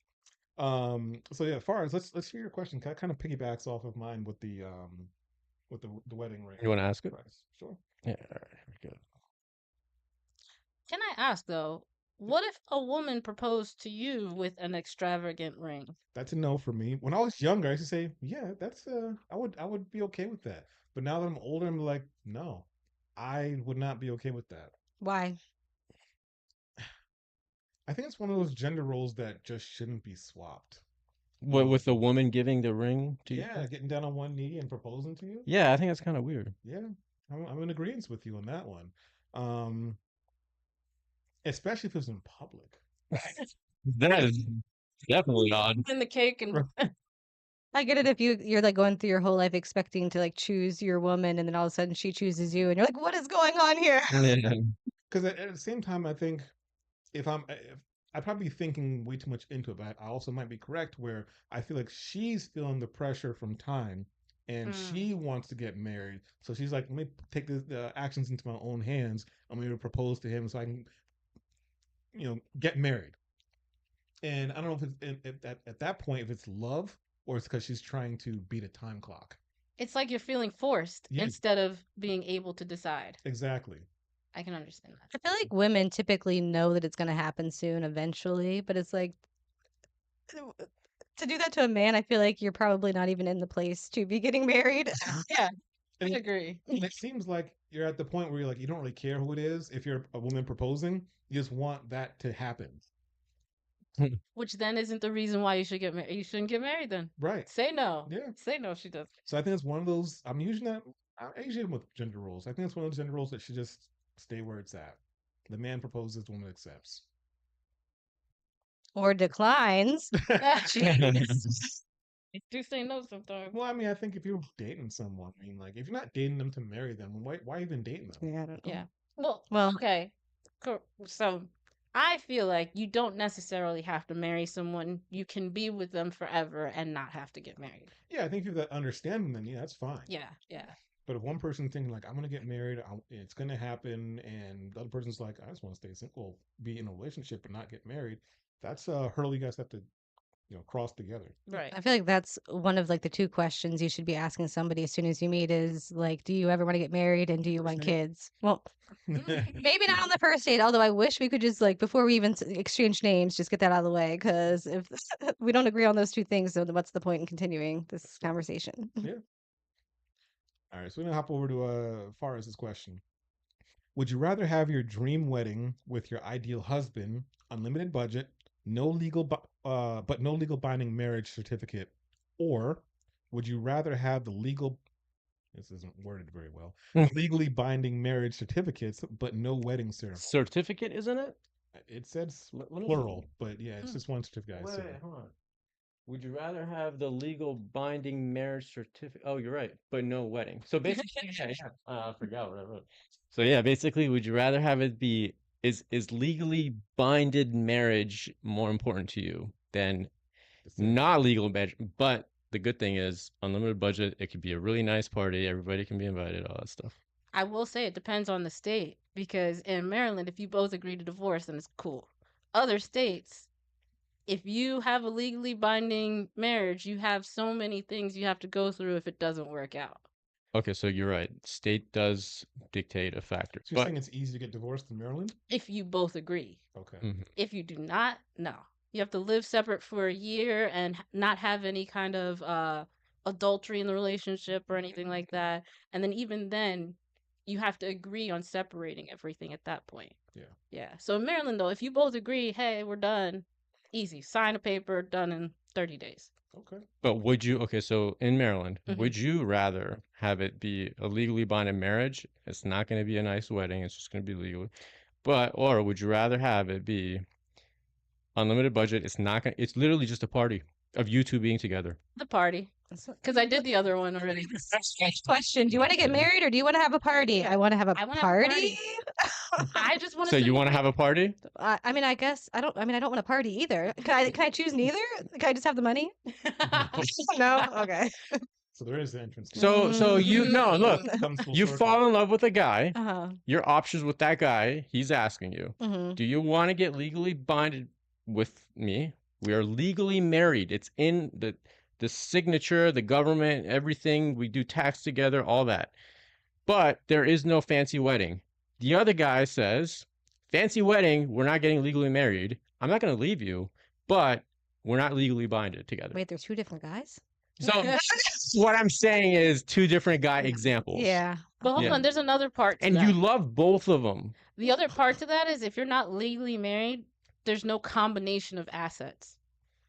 So yeah, Faraz, let's hear your question. Kind of piggybacks off of mine with the wedding ring You want to ask it? price. Sure. Yeah, all right, here we go. Can I ask though, what if a woman proposed to you with an extravagant ring? That's a no for me. When I was younger, I used to say, yeah, that's I would be okay with that. But now that I'm older, I'm like, no, I would not be okay with that. Why? I think it's one of those gender roles that just shouldn't be swapped. What, with the woman giving the ring to you? Yeah, getting down on one knee and proposing to you. Yeah, I think that's kind of weird. Yeah, I'm in agreement with you on that one. Um, especially if it was in public. That is definitely odd. In the cake and I get it if you're like going through your whole life expecting to like choose your woman, and then all of a sudden she chooses you, and you're like, what is going on here? Yeah. Because at the same time, I think if I'm probably thinking way too much into it, but I also might be correct where I feel like she's feeling the pressure from time and she wants to get married. So she's like, let me take the actions into my own hands. I'm going to propose to him so I can, get married. And I don't know if it's at that point, if it's love or it's because she's trying to beat a time clock. it's like you're feeling forced Yeah. instead of being able to decide. Exactly. I can understand that. I feel like women typically know that it's going to happen soon eventually, but it's like to do that to a man, I feel like you're probably not even in the place to be getting married. Yeah, I And agree. And it seems like you're at the point where you're like, you don't really care who it is. If you're a woman proposing, you just want that to happen. Which then isn't the reason why you should get married. You shouldn't get married then. Right. Say no. Yeah. Say no if she does. So I think it's one of those, I usually am with gender roles. I think it's one of those gender roles that should just stay where it's at. The man proposes, the woman accepts. Or declines. You do say no sometimes. Well, I mean, I think if you're dating someone, I mean, like, if you're not dating them to marry them, why even dating them? Yeah, I don't know. Yeah. Well, Well, okay. So I feel like you don't necessarily have to marry someone. You can be with them forever and not have to get married. Yeah, I think if you have that understanding, then yeah, that's fine. Yeah, yeah. But if one person thinking like, I'm gonna get married, it's gonna happen, and the other person's like, I just want to stay single, be in a relationship, but not get married, that's a hurdle you guys have to, cross together. Right. I feel like that's one of like the two questions you should be asking somebody as soon as you meet is like, do you ever want to get married and do you want date? kids? Well, maybe not on the first date, although I wish we could just like before we even exchange names, just get that out of the way. Because if we don't agree on those two things, then what's the point in continuing this conversation? Yeah. All right, so we're gonna hop over to Faraz's question. Would you rather have your dream wedding with your ideal husband, unlimited budget, no legal but no legal binding marriage certificate, or would you rather have this isn't worded very well, legally binding marriage certificates but no wedding ceremony? Certificate, isn't it? It says Let me plural, but yeah, it's just one certificate. I Wait, assume. hold on. Would you rather have the legal binding marriage certificate? Oh, you're right, but no wedding. So basically, yeah. I forgot what I wrote. So yeah, basically, would you rather have it be is legally binded marriage more important to you than not legal marriage? But the good thing is unlimited budget. It could be a really nice party. Everybody can be invited. All that stuff. I will say it depends on the state because in Maryland, if you both agree to divorce, then it's cool. Other states, if you have a legally binding marriage, you have so many things you have to go through if it doesn't work out. Okay, so you're right. State does dictate a factor. So you're saying it's easy to get divorced in Maryland? If you both agree. Okay. If you do not, no. You have to live separate for a year and not have any kind of adultery in the relationship or anything like that. And then even then, you have to agree on separating everything at that point. Yeah. Yeah. So in Maryland, though, if you both agree, hey, we're done, easy. Sign a paper, done in 30 days. Okay. But would you, okay, so in Maryland, Mhm. would you rather have it be a legally binded marriage? It's not going to be a nice wedding. It's just going to be legally. Or would you rather have it be unlimited budget? It's not going to, it's literally just a party of you two being together. The party. Because I did the other one already. Next question. Do you want to get married or do you want to have a party? I want to have a I wanna have a party. I just want So to you want to have a party? I mean, I guess I don't want a party either. Can I choose neither? Can I just have the money? No. Okay. So there is the entrance. So you, no, look, Comes full you circle. fall in love with a guy. Uh-huh. Your options with that guy, he's asking you, Mm-hmm. do you want to get legally binded with me? We are legally married. It's in the signature, the government, everything. We do tax together, all that. But there is no fancy wedding. The other guy says, fancy wedding, we're not getting legally married. I'm not going to leave you, but we're not legally binded together. Wait, there's two different guys? So what I'm saying is two different guy examples. Yeah. But hold Yeah. on, there's another part to And that. you love both of them. The other part to that is if you're not legally married, there's no combination of assets.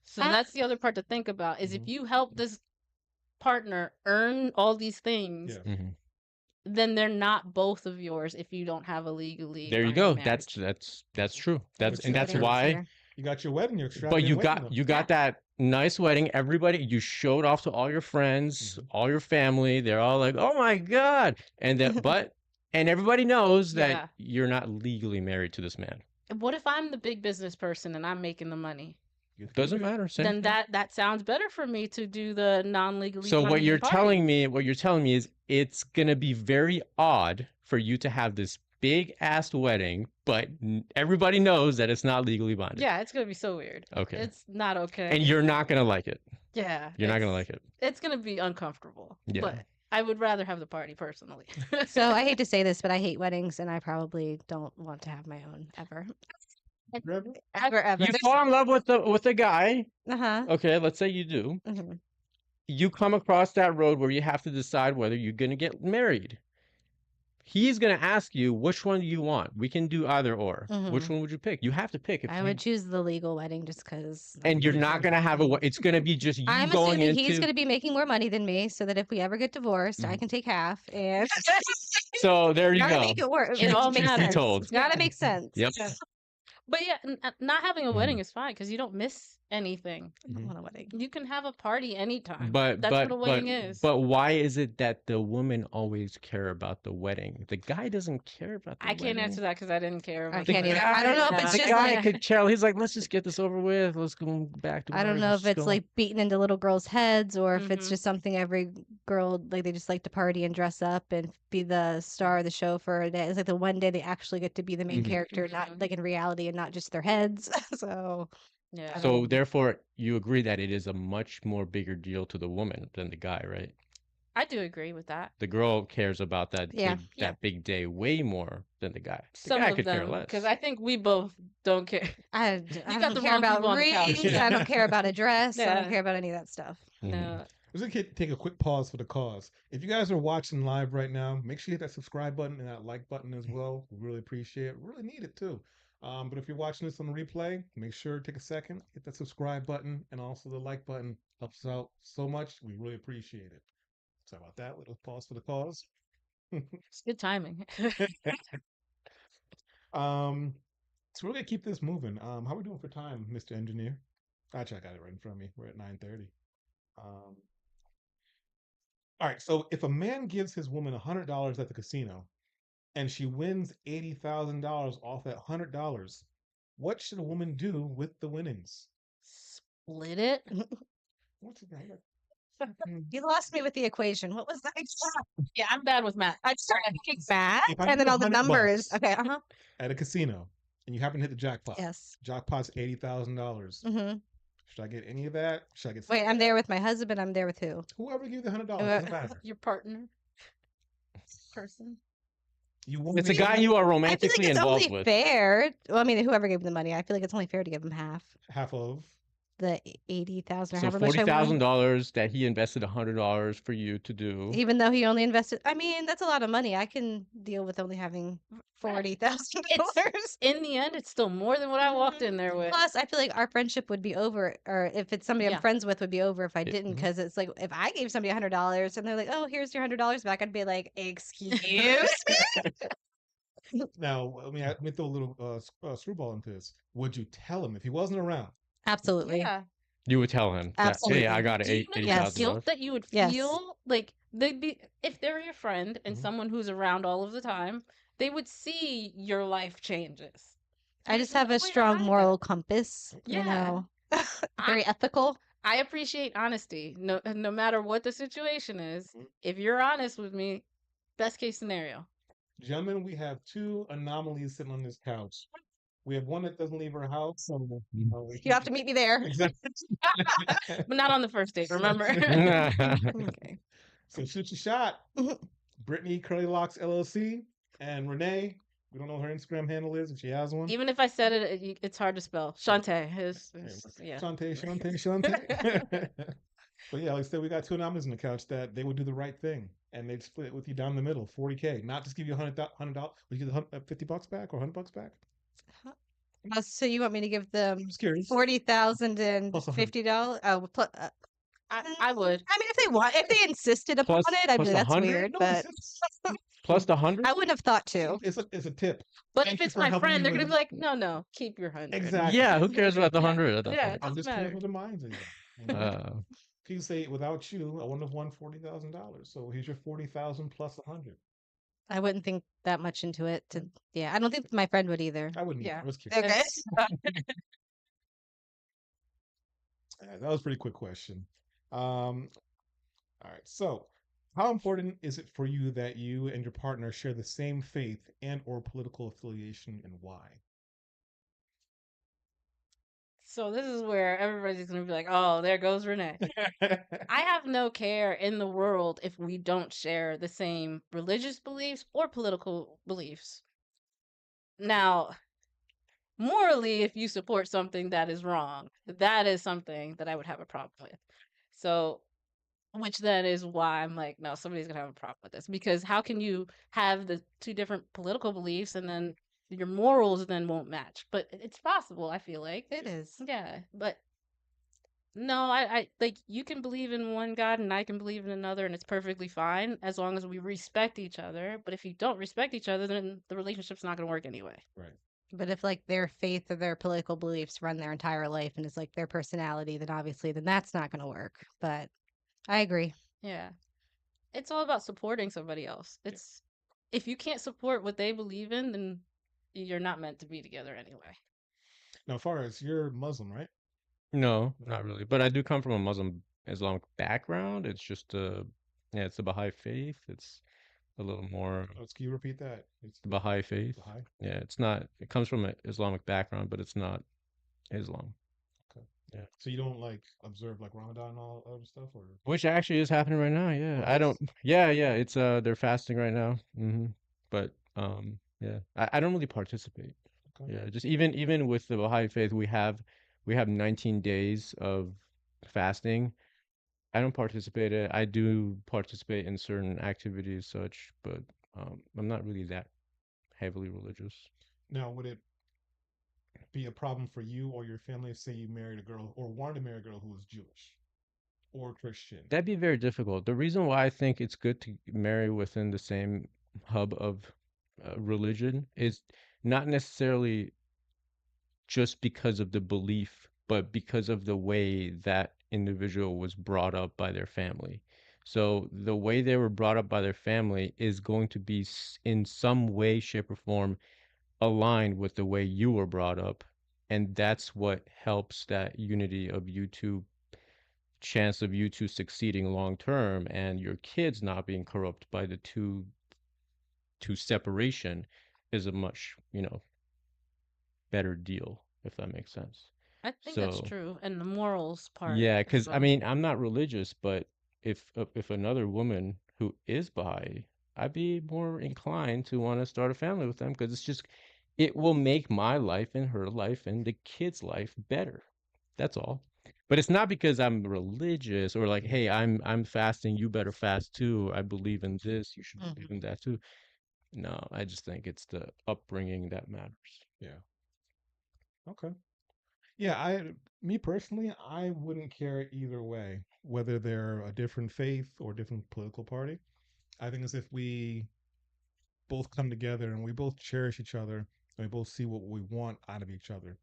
So Ah. that's the other part to think about is if Mhm. you help this partner earn all these things, Yeah. then they're not both of yours if you don't have a legally There you binding go. marriage. That's true. That's Which that's is why. You got your wedding. Your But you got wedding. that nice wedding. Everybody, you showed off to all your friends, all your family. They're all like, "Oh my god!" And that, and everybody knows that Yeah. you're not legally married to this man. What if I'm the big business person and I'm making the money? Doesn't matter. Same Then thing. that sounds better for me to do the non-legally So what binding you're party. telling me is it's gonna be very odd for you to have this big ass wedding, but everybody knows that it's not legally binded. Yeah, it's gonna be so weird. Okay. It's not okay. And you're not gonna like it. Yeah. You're not gonna it's- like it. It's gonna be uncomfortable. Yeah. But I would rather have the party personally. So I hate to say this, but I hate weddings and I probably don't want to have my own ever. Forever? Ever. You fall in love with the guy. Uh-huh. Okay, let's say you do. Hmm. You come across that road where you have to decide whether you're gonna get married. He's gonna ask you, which one do you want? We can do either or. Which Mhm. one would you pick? You have to pick. If I you- would choose the legal wedding just because. and you're not gonna have it's gonna be just you I'm going assuming into. he's going to be making more money than me, so that if we ever get divorced, I Mhm. can take half. And So there you gotta go. make it work. It all Makes matters. sense. Told. It's gotta make sense. Yep. Yeah. But yeah, not having a wedding is fine because you don't miss anything. I don't want a wedding. You can have a party anytime. But that's but what a but wedding is. but why is it that the women always care about the wedding? The guy doesn't care about the I can't wedding. answer that because I didn't care. I About can't the either. wedding. I don't know if it's The just guy like- could tell. He's like, let's just get this over with. Let's go back to. I don't work. know Let's if it's go." like beaten into little girls' heads or if it's Mhm. just something every girl like they just like to party and dress up and be the star of the show for a day. It's like the one day they actually get to be the main Mhm. character, not Mhm. like in reality and not just their heads. So Yeah. So therefore, you agree that it is a much more bigger deal to the woman than the guy, right? I do agree with that. The girl cares about that Yeah. big, that big day way more than the guy. The Some guy of could care them, less. because I think we both don't care. I got don't the care wrong about people on the couch. rings. I don't care about a dress. I Yeah. don't care about any of that stuff. Mhm. No. Let's take a quick pause for the cause. If you guys are watching live right now, make sure you hit that subscribe button and that like button as well. We really appreciate it. We really need it too. But if you're watching this on the replay, make sure to take a second, hit that subscribe button and also the like button. Helps us out so much. We really appreciate it. Sorry about that. Little pause for the cause. It's good timing. So we're gonna keep this moving. How are we doing for time, Mr. Engineer? Actually, I got it right in front of me. We're at 9:30. All right. So if a man gives his woman $100 at the casino, and she wins $80,000 off that $100, what should a woman do with the winnings? Split it. What's it name? You lost me with the equation. What was that? Yeah, I'm bad with math. I started thinking math If I and then put all the 100 numbers. bucks- Okay. Uh-huh. At a casino, and you happen to hit the jackpot. Yes. Jackpot's $80,000. Hmm. Should I get any of that? Should I get Wait, I'm there with my husband. I'm there with who? whoever gives you the $100? Uh, Doesn't matter. Your partner. Person. You won't It's a be- guy you are I feel romantically like it's involved only with. fair. Well, I mean, whoever gave him the money, I feel like it's only fair to give him half. half of. the 80,000 or So however much I won. $40,000 that he invested $100 for you to do. Even though he only invested, I mean, that's a lot of money. I can deal with only having $40,000. In the end, it's still more than what I walked in there with. Plus, I feel like our friendship would be over, or if it's somebody Yeah. I'm friends with, would be over if I Yeah. didn't. Because it's like if I gave somebody $100 and they're like, "Oh, here's your $100 back," I'd be like, "Excuse me." Now, let me throw a little screwball into this. Would you tell him if he wasn't around? Absolutely. Yeah. You would tell him that, hey, I Absolutely. got Do you know the Yes. guilt $80,000. that you would Yes. feel? Like they'd be if they're your friend and Mhm. someone who's around all of the time, they would see your life changes. I just There's have no a way to strong hide moral that. compass. You Yeah. know, very ethical. I appreciate honesty. No matter what the situation is, Mhm. if you're honest with me, best case scenario. Gentlemen, we have two anomalies sitting on this couch. We have one that doesn't leave her house. So, You have to meet me there. Exactly. But not on the first date, remember? Okay. So shoot your shot. Brittany Curly Locks LLC and Renee. We don't know what her Instagram handle is if she has one. Even if I said it, it's hard to spell. Shantae. Yeah. Shante. But yeah, like I said, we got two anomalies on the couch that they would do the right thing and they'd split it with you down the middle, 40K. Not just give you $100. Would you get $50 back or $100 back? So you want me to give them Just curious. 40,000 and Plus 100. $50? Oh, I would. I mean, if they insisted upon Plus- it, I'd be plus like, that's 100? weird, No, but Plus the 100? I wouldn't have thought to. it's a tip. But Thank if you it's for my helping friend, me they're gonna with be like, no, keep your 100. Exactly. Yeah, who cares about the 100 at that Yeah, point? I'm doesn't just matter. playing with the minds of you. Uh, You say without you, I wouldn't have won $40,000. So here's your 40,000 plus 100. I wouldn't think that much into it. Yeah, I don't think my friend would either. I wouldn't. Yeah. I was curious. Okay. That was a pretty quick question. All right. So, how important is it for you that you and your partner share the same faith and or political affiliation, and why? So this is where everybody's gonna be like, oh, there goes Renee. I have no care in the world if we don't share the same religious beliefs or political beliefs. Now, morally, if you support something that is wrong, that is something that I would have a problem with. So, which then is why I'm like, no, somebody's gonna have a problem with this because how can you have the two different political beliefs and then your morals then won't match? But it's possible, I feel like. It is. Yeah, but no, I like you can believe in one God and I can believe in another, and it's perfectly fine as long as we respect each other. But if you don't respect each other, then the relationship's not gonna work anyway. Right. But if like their faith or their political beliefs run their entire life and is like their personality, then obviously then that's not going to work. But I agree. Yeah. It's all about supporting somebody else. It's if you can't support what they believe in, then you're not meant to be together anyway. Now, as far as you're Muslim, right? no, not really. But I do come from a Muslim Islamic background. It's just it's the Baha'i faith. It's a little more Can you repeat that? It's the Baha'i faith. Baha'i? Yeah, it's not. It comes from an Islamic background, but it's not Islam. Yeah. So you don't like observe like Ramadan and all other stuff, or Which actually is happening right now. Yeah, Oh, I it don't. is? Yeah, it's they're fasting right now. But yeah, I don't really participate. Okay. Yeah, just even with the Baha'i faith, we have 19 days of fasting. I don't participate in it. I do participate in certain activities, such, but I'm not really that heavily religious. Now, would it be a problem for you or your family if say you married a girl or wanted to marry a girl who was Jewish or Christian? That'd be very difficult. The reason why I think it's good to marry within the same hub of religion is not necessarily just because of the belief, but because of the way that individual was brought up by their family. So the way they were brought up by their family is going to be in some way, shape, or form aligned with the way you were brought up. And that's what helps that unity of you two, chance of you two succeeding long term and your kids not being corrupt by the two separation is a much, better deal, if that makes sense. I think that's So, true. And the morals part yeah, as because I well. mean, I'm not religious, but if another woman who is Baha'i, I'd be more inclined to want to start a family with them because it will make my life and her life and the kids' life better. That's all. But it's not because I'm religious or like, hey, I'm fasting, you better fast too. I believe in this, you should believe in that too. No, I just think it's the upbringing that matters. Yeah. Okay. Yeah, me personally, I wouldn't care either way, whether they're a different faith or different political party. I think as if we both come together and we both cherish each other and we both see what we want out of each other.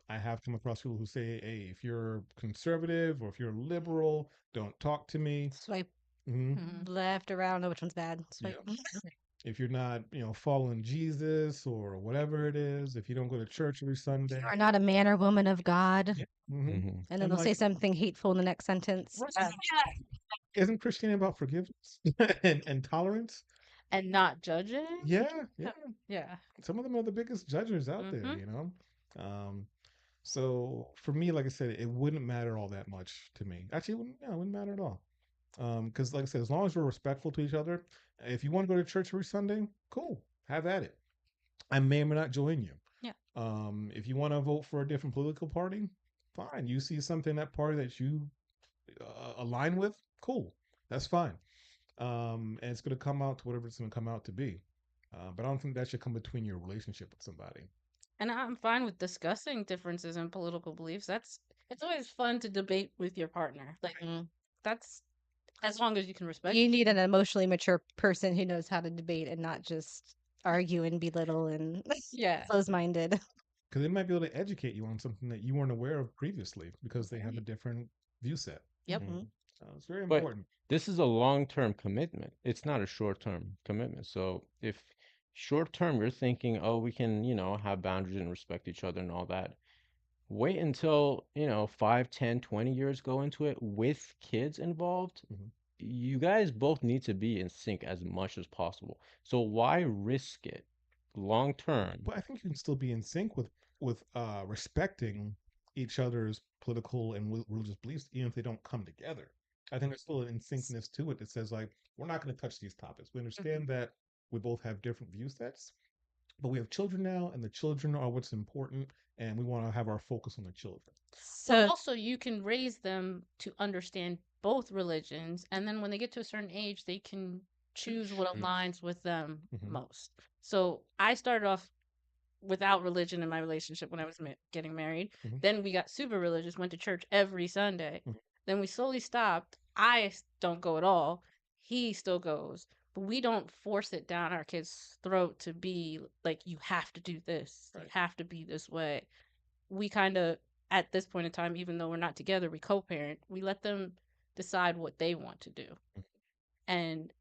I have come across people who say, "Hey, if you're conservative or if you're liberal, don't talk to me." Swipe hmm left or right. I don't know which one's bad. Yeah. Swipe. If you're not, following Jesus or whatever it is, if you don't go to church every Sunday, You are not a man or woman of God. yeah. hmm Hmm. And then And they'll say like, something hateful in the next sentence. right. Isn't Christianity about forgiveness and tolerance? And not judging. Yeah, yeah. Yeah. Some of them are the biggest judges out there, Um, so for me, like I said, it wouldn't matter all that much to me. Actually, it wouldn't matter at all. Because like I said, as long as we're respectful to each other, if you want to go to church every Sunday, cool, have at it. I may or may not join you. Yeah. If you want to vote for a different political party, fine. You see something in that party that you align with, cool, that's fine. And it's going to come out to whatever it's going to come out to be. But I don't think that should come between your relationship with somebody. And I'm fine with discussing differences in political beliefs. It's always fun to debate with your partner. Like that's as long as you can respect. You need an emotionally mature person who knows how to debate and not just argue and belittle and Yeah. close-minded. Because they might be able to educate you on something that you weren't aware of previously because they have a different view set. Yep. So it's very But important. this is a long-term commitment. It's not a short-term commitment. So if short-term you're thinking, oh, we can, have boundaries and respect each other and all that, wait until, 5, 10, 20 years go into it with kids involved. Mhm. You guys both need to be in sync as much as possible. So why risk it long term? But I think you can still be in sync with respecting each other's political and religious beliefs, even if they don't come together. I think there's still an in syncness to it that says like we're not going to touch these topics. We understand that we both have different view sets, but we have children now, and the children are what's important, and we want to have our focus on the children. So also you can raise them to understand both religions, and then when they get to a certain age, they can choose what aligns with them most. So I started off without religion in my relationship when I was getting married. Then we got super religious, went to church every Sunday. Then we slowly stopped. I don't go at all. He still goes. But we don't force it down our kids' throat to be like, you have to do this. You have to be this way. We kind of, at this point in time, even though we're not together, we co-parent. We let them decide what they want to do. And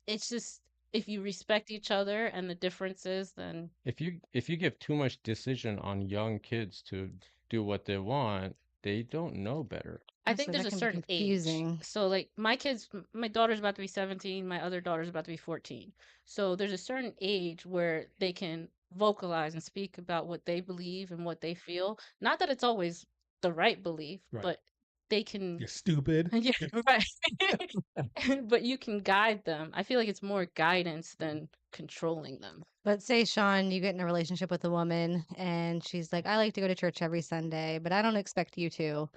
it's just, if you respect each other and the differences, then If you give too much decision on young kids to do what they want, they don't know better. I think So there's that a can be certain age. confusing. So like my kids, my daughter's about to be 17, my other daughter's about to be 14. So there's a certain age where they can vocalize and speak about what they believe and what they feel. Not that it's always the right belief, Right. but they can You're stupid. yeah, right. But you can guide them. I feel like it's more guidance than controlling them. But say, Sean, you get in a relationship with a woman and she's like, I like to go to church every Sunday, but I don't expect you to.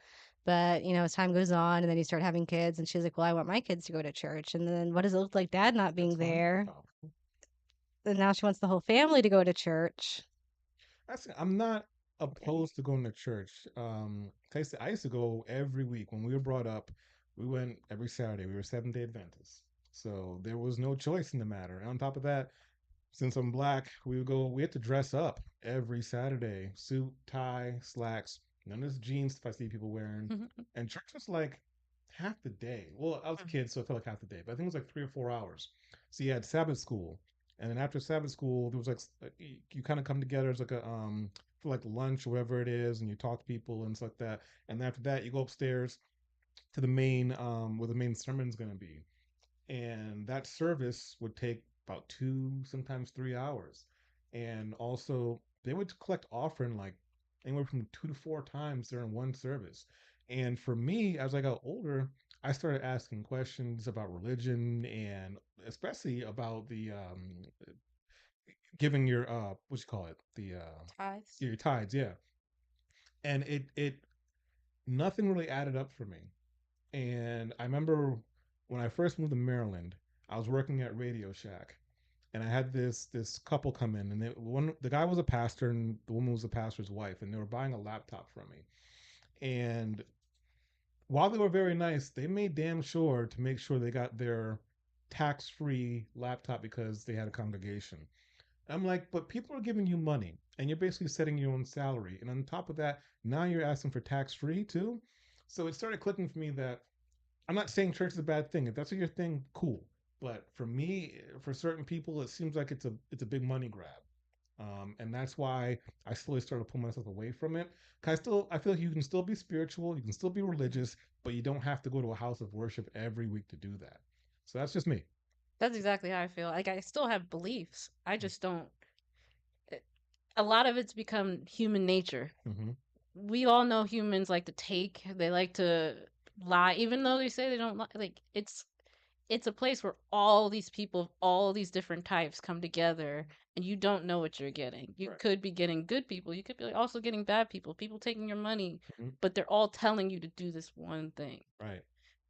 But, as time goes on and then you start having kids and she's like, well, I want my kids to go to church. And then what does it look like dad not being That's fine. there? Oh. And now she wants the whole family to go to church. I'm not opposed to going to church. I used to go every week when we were brought up. We went every Saturday. We were Seventh-day Adventists, so there was no choice in the matter. And on top of that, since I'm black, we would go. We had to dress up every Saturday: suit, tie, slacks. None of this jeans if I see people wearing. And church was like half the day. Well, I was a kid, so it felt like half the day, but I think it was like 3 or 4 hours. So you had Sabbath school, and then after Sabbath school, there was like you kind of come together as like a for like lunch or whatever it is, and you talk to people and stuff like that. And after that, you go upstairs to the main where the main sermon's going to be, and that service would take about 2, sometimes 3 hours. And also, they would collect offering like anywhere from 2 to 4 times during one service. And for me, as I got older, I started asking questions about religion and especially about the giving your what you call it, the Tithes. your tithes, yeah. And it nothing really added up for me. And I remember when I first moved to Maryland, I was working at Radio Shack, and I had this couple come in, and the guy was a pastor, and the woman was a pastor's wife, and they were buying a laptop from me. And while they were very nice, they made damn sure to make sure they got their tax-free laptop because they had a congregation. I'm like, but people are giving you money, and you're basically setting your own salary, and on top of that, now you're asking for tax-free too. So it started clicking for me that I'm not saying church is a bad thing. If that's what your thing, cool. But for me, for certain people, it seems like it's a big money grab, and that's why I slowly started to pull myself away from it. Cause I feel like you can still be spiritual, you can still be religious, but you don't have to go to a house of worship every week to do that. So that's just me. That's exactly how I feel. Like I still have beliefs. I just don't. A lot of it's become human nature. Mm-hmm. We all know humans like to take. They like to lie, even though they say they don't lie. Like it's a place where all these people of all these different types come together, and you don't know what you're getting. You Right. could be getting good people. You could be also getting bad people taking your money, Mm-hmm. but they're all telling you to do this one thing. Right.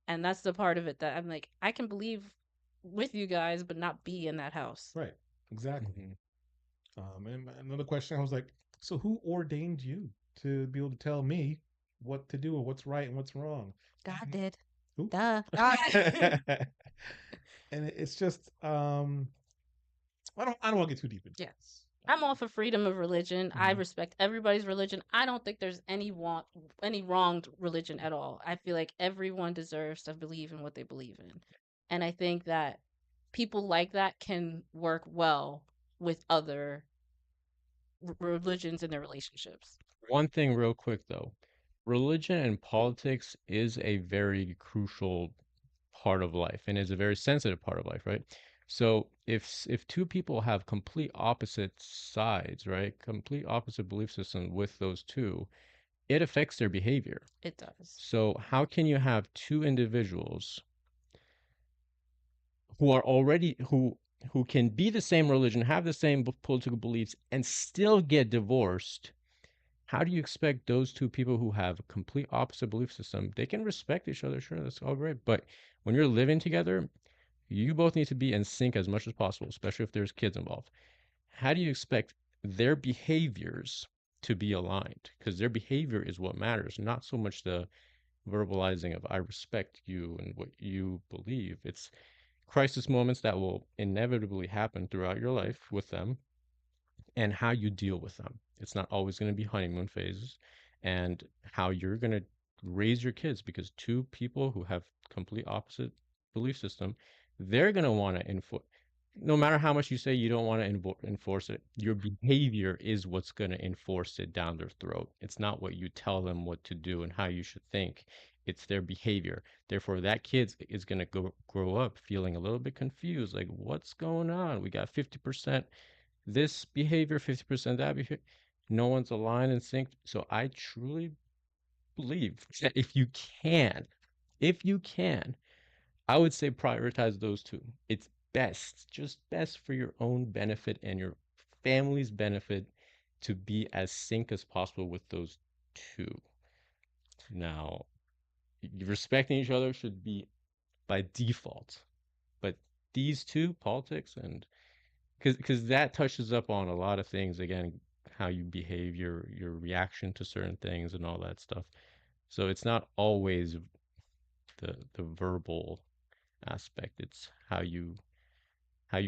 And that's the part of it that I'm like, I can believe with you guys, but not be in that house. Right. Exactly. Mhm. And another question, I was like, so who ordained you to be able to tell me what to do or what's right and what's wrong? God And did. who? Duh. And it's just I don't want to get too deep into Yeah. this. I'm all for freedom of religion. I Mhm. respect everybody's religion. I don't think there's any wronged religion at all. I feel like everyone deserves to believe in what they believe in. And I think that people like that can work well with other religions in their relationships. One thing real quick though. Religion and politics is a very crucial part of life and is a very sensitive part of life, right? So if two people have complete opposite sides, right? Complete opposite belief system with those two, it affects their behavior. It does. So how can you have two individuals who are already who can be the same religion, have the same political beliefs, and still get divorced? How do you expect those two people who have a complete opposite belief system, they can respect each other, sure, that's all great, but when you're living together, you both need to be in sync as much as possible, especially if there's kids involved. How do you expect their behaviors to be aligned? Because their behavior is what matters, not so much the verbalizing of I respect you and what you believe. It's crisis moments that will inevitably happen throughout your life with them and how you deal with them. It's not always going to be honeymoon phases, and how you're going to raise your kids, because two people who have complete opposite belief system, they're going to want to enforce. No matter how much you say you don't want to enforce it, your behavior is what's going to enforce it down their throat. It's not what you tell them what to do and how you should think. It's their behavior. Therefore, that kid is going to grow up feeling a little bit confused, like, what's going on? We got 50% this behavior, 50% that behavior. No one's aligned and synced. So I truly believe that if you can, I would say prioritize those two. It's best, just best for your own benefit and your family's benefit to be as sync as possible with those two. Now, respecting each other should be by default, but these two, politics and because that touches up on a lot of things, again, how you behave, your reaction to certain things and all that stuff. So it's not always the verbal aspect, it's how you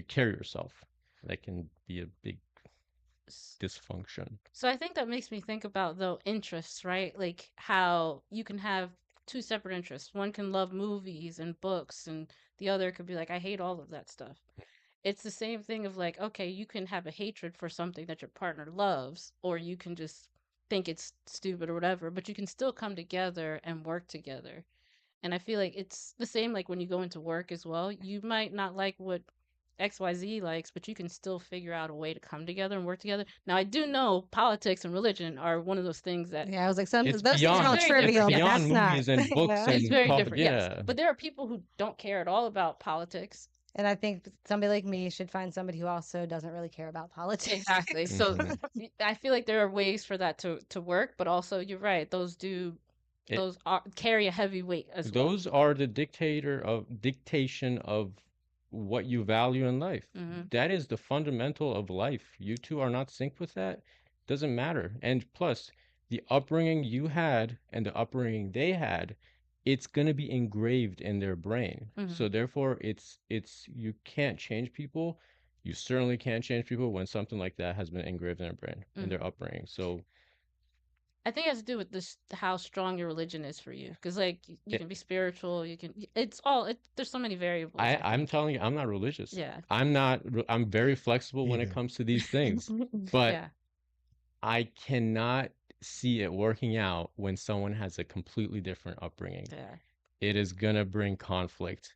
carry yourself that can be a big dysfunction. So I think that makes me think about though interests, right? Like how you can have two separate interests. One can love movies and books, and the other could be like, I hate all of that stuff. It's the same thing of like, okay, you can have a hatred for something that your partner loves, or you can just think it's stupid or whatever, but you can still come together and work together. And I feel like it's the same like when you go into work as well. You might not like what XYZ likes, but you can still figure out a way to come together and work together. Now, I do know politics and religion are one of those things that Yeah, I was like, It's those things are all beyond, very trivial, it's but that's beyond not. movies and books Yeah. it's and very pop, different. Yes. yeah. But there are people who don't care at all about politics. And I think somebody like me should find somebody who also doesn't really care about politics. Exactly. So Mhm. I feel like there are ways for that to work, but also you're right. Those do It, those carry a heavy weight as well. those are the dictation of what you value in life. That is the fundamental of life. You two are not synced with that, doesn't matter. And plus, the upbringing you had and the upbringing they had, it's going to be engraved in their brain. So therefore, it's you can't change people. You certainly can't change people when something like that has been engraved in their brain, in their upbringing. So I think it has to do with this, how strong your religion is for you. Because like you can be spiritual, you can. It's all. There's so many variables. I'm telling you, I'm not religious. Yeah. I'm very flexible when it Either. comes to these things, but Yeah. I cannot see it working out when someone has a completely different upbringing. Yeah. It is gonna bring conflict,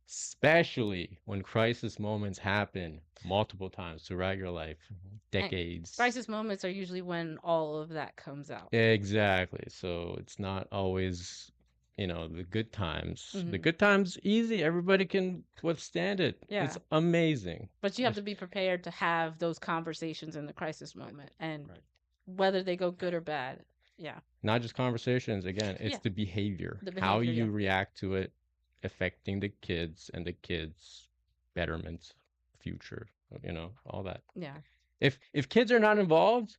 especially when crisis moments happen multiple times throughout your life, decades. Crisis moments are usually when all of that comes out. Exactly. So it's not always, the good times. The good times, easy. Everybody can withstand it. Yeah. It's amazing. But you have to be prepared to have those conversations in the crisis moment, and whether they go good or bad. Yeah. Not just conversations. Again, it's Yeah. the behavior. The How behavior, you react to it, affecting the kids and the kids' betterment, future, all that. Yeah. If kids are not involved,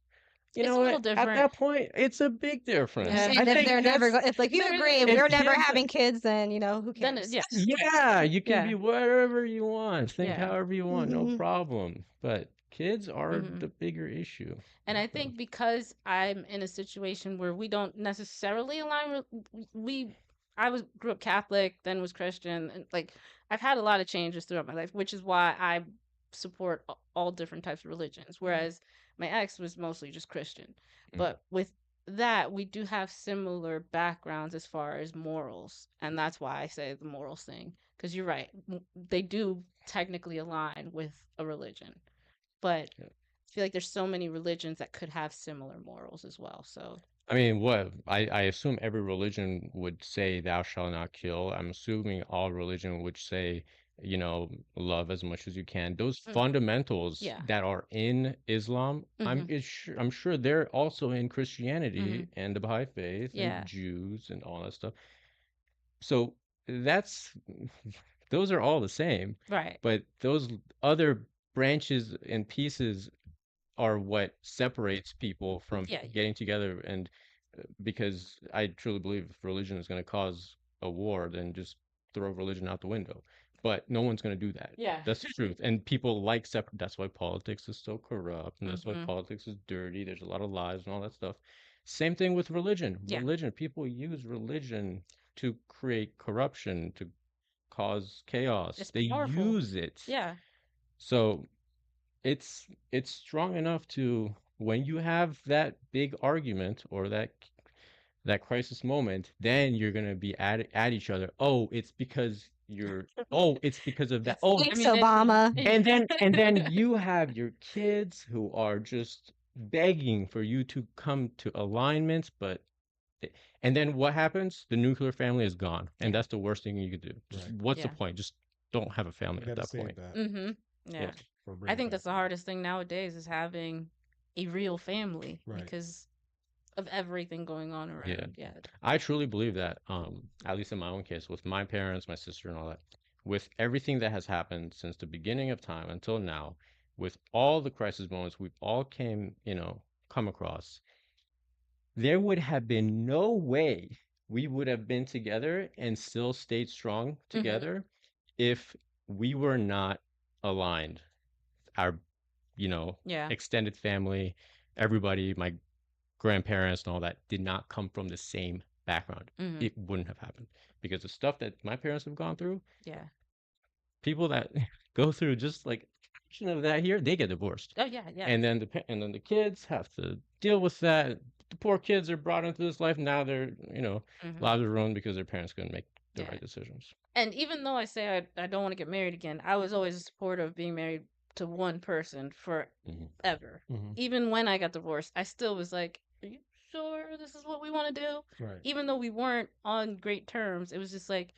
It's a know little what? At different. that point, it's a big difference. Yeah. And I if think they're never, that's- if like you There- agree, if we're never kids- having kids, then who Then cares? yes. Yeah, you can Yeah. be whatever you want, think Yeah. however you want, no Mhm. problem. But kids are the bigger issue. And I think because I'm in a situation where we don't necessarily align with grew up Catholic, then was Christian, and like I've had a lot of changes throughout my life, which is why I support all different types of religions. Whereas my ex was mostly just Christian. But with that, we do have similar backgrounds as far as morals, and that's why I say the morals thing. Because you're right, they do technically align with a religion, but I feel like there's so many religions that could have similar morals as well. So I mean, what I assume every religion would say thou shalt not kill. I'm assuming all religion would say, love as much as you can. Those fundamentals Yeah. that are in Islam, I'm sure they're also in Christianity and the Baha'i faith Yeah. and Jews and all that stuff. So those are all the same, right. but those other branches and pieces are what separates people from Yeah. getting together. And because I truly believe if religion is going to cause a war, then just throw religion out the window. But no one's going to do that. Yeah. That's the truth. And people like separate. That's why politics is so corrupt, and that's why politics is dirty. There's a lot of lies and all that stuff. Same thing with religion. Yeah. Religion. People use religion to create corruption, to cause chaos. It's They powerful. use it. Yeah. So it's strong enough to, when you have that big argument or that crisis moment, then you're gonna be at each other. Oh, it's because it's because of that. Oh, Thanks, Obama. and then you have your kids who are just begging for you to come to alignment, and then what happens? The nuclear family is gone, and that's the worst thing you could do. Just, what's the Yeah. point? Just don't have a family We at gotta that point. save that. Yeah. for I bringing think that's back. the hardest thing nowadays is having a real family Right. because of everything going on around. Yeah. I truly believe that, at least in my own case, with my parents, my sister, and all that, with everything that has happened since the beginning of time until now, with all the crisis moments we've all come across, there would have been no way we would have been together and still stayed strong together if we were not aligned. Our, Yeah. extended family, everybody, my grandparents and all that did not come from the same background. It wouldn't have happened because the stuff that my parents have gone through, Yeah. people that go through just like a fraction of that here, they get divorced. Oh yeah. Yeah. And then the kids have to deal with that. The poor kids are brought into this life. Now their lives are ruined because their parents couldn't make the Yeah. right decisions. And even though I say I don't want to get married again, I was always a supporter of being married to one person forever. Even when I got divorced, I still was like, are you sure this is what we want to do? Right. Even though we weren't on great terms, it was just like,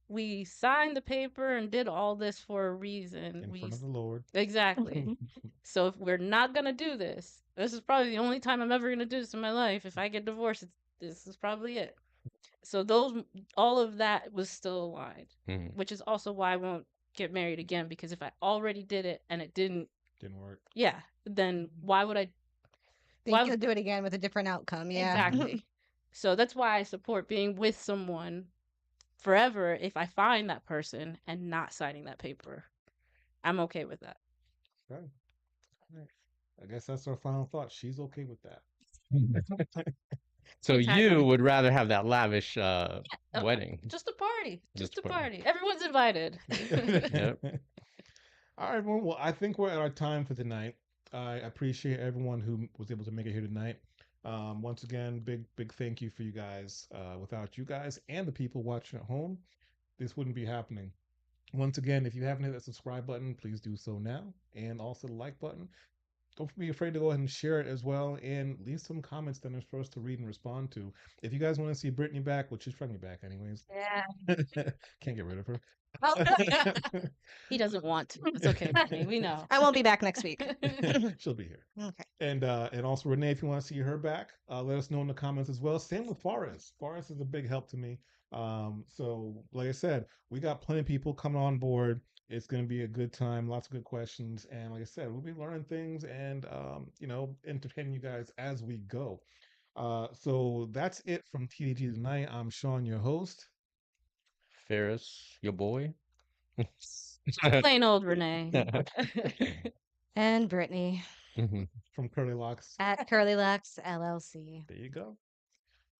we signed the paper and did all this for a reason. In front of the Lord. Exactly. So if we're not going to do this, this is probably the only time I'm ever going to do this in my life. If I get divorced, this is probably it. So all of that was still aligned, Mhm. which is also why I won't get married again, because if I already did it and it didn't work. yeah, then why would I Think why you'll do it again with a different outcome. Yeah. exactly. So that's why I support being with someone forever if I find that person and not signing that paper. I'm okay with that. Okay. Alright. I guess that's our final thought. She's okay with that. So Exactly. you would rather have that lavish Uh, wedding? Just a party. Just Just a a party. party. Everyone's invited. Yep. All right, everyone. Well, I think we're at our time for tonight. I appreciate everyone who was able to make it here tonight. Once again, big thank you for you guys. Without you guys and the people watching at home, this wouldn't be happening. Once again, if you haven't hit that subscribe button, please do so now, and also the like button. Don't be afraid to go ahead and share it as well, and leave some comments that are for us to read and respond to. If you guys want to see Brittany back, which she's probably back anyways, Yeah. can't get rid of her. He doesn't want to. It's okay, Brittany. We know. I won't be back next week. She'll be here. Okay. And also Renee, if you want to see her back, let us know in the comments as well. Same with Forrest. Forrest is a big help to me. So like I said, we got plenty of people coming on board. It's going to be a good time, lots of good questions, and like I said, we'll be learning things and entertaining you guys as we go. So that's it from TDG tonight. I'm Sean, your host. Ferris, your boy. Plain old Renee. And Brittany Mhm. From Curly Locks. at Curly Locks LLC. There you go.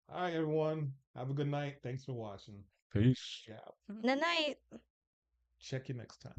All right, everyone. Have a good night. Thanks for watching. Peace. Yeah. Good night. Check you next time.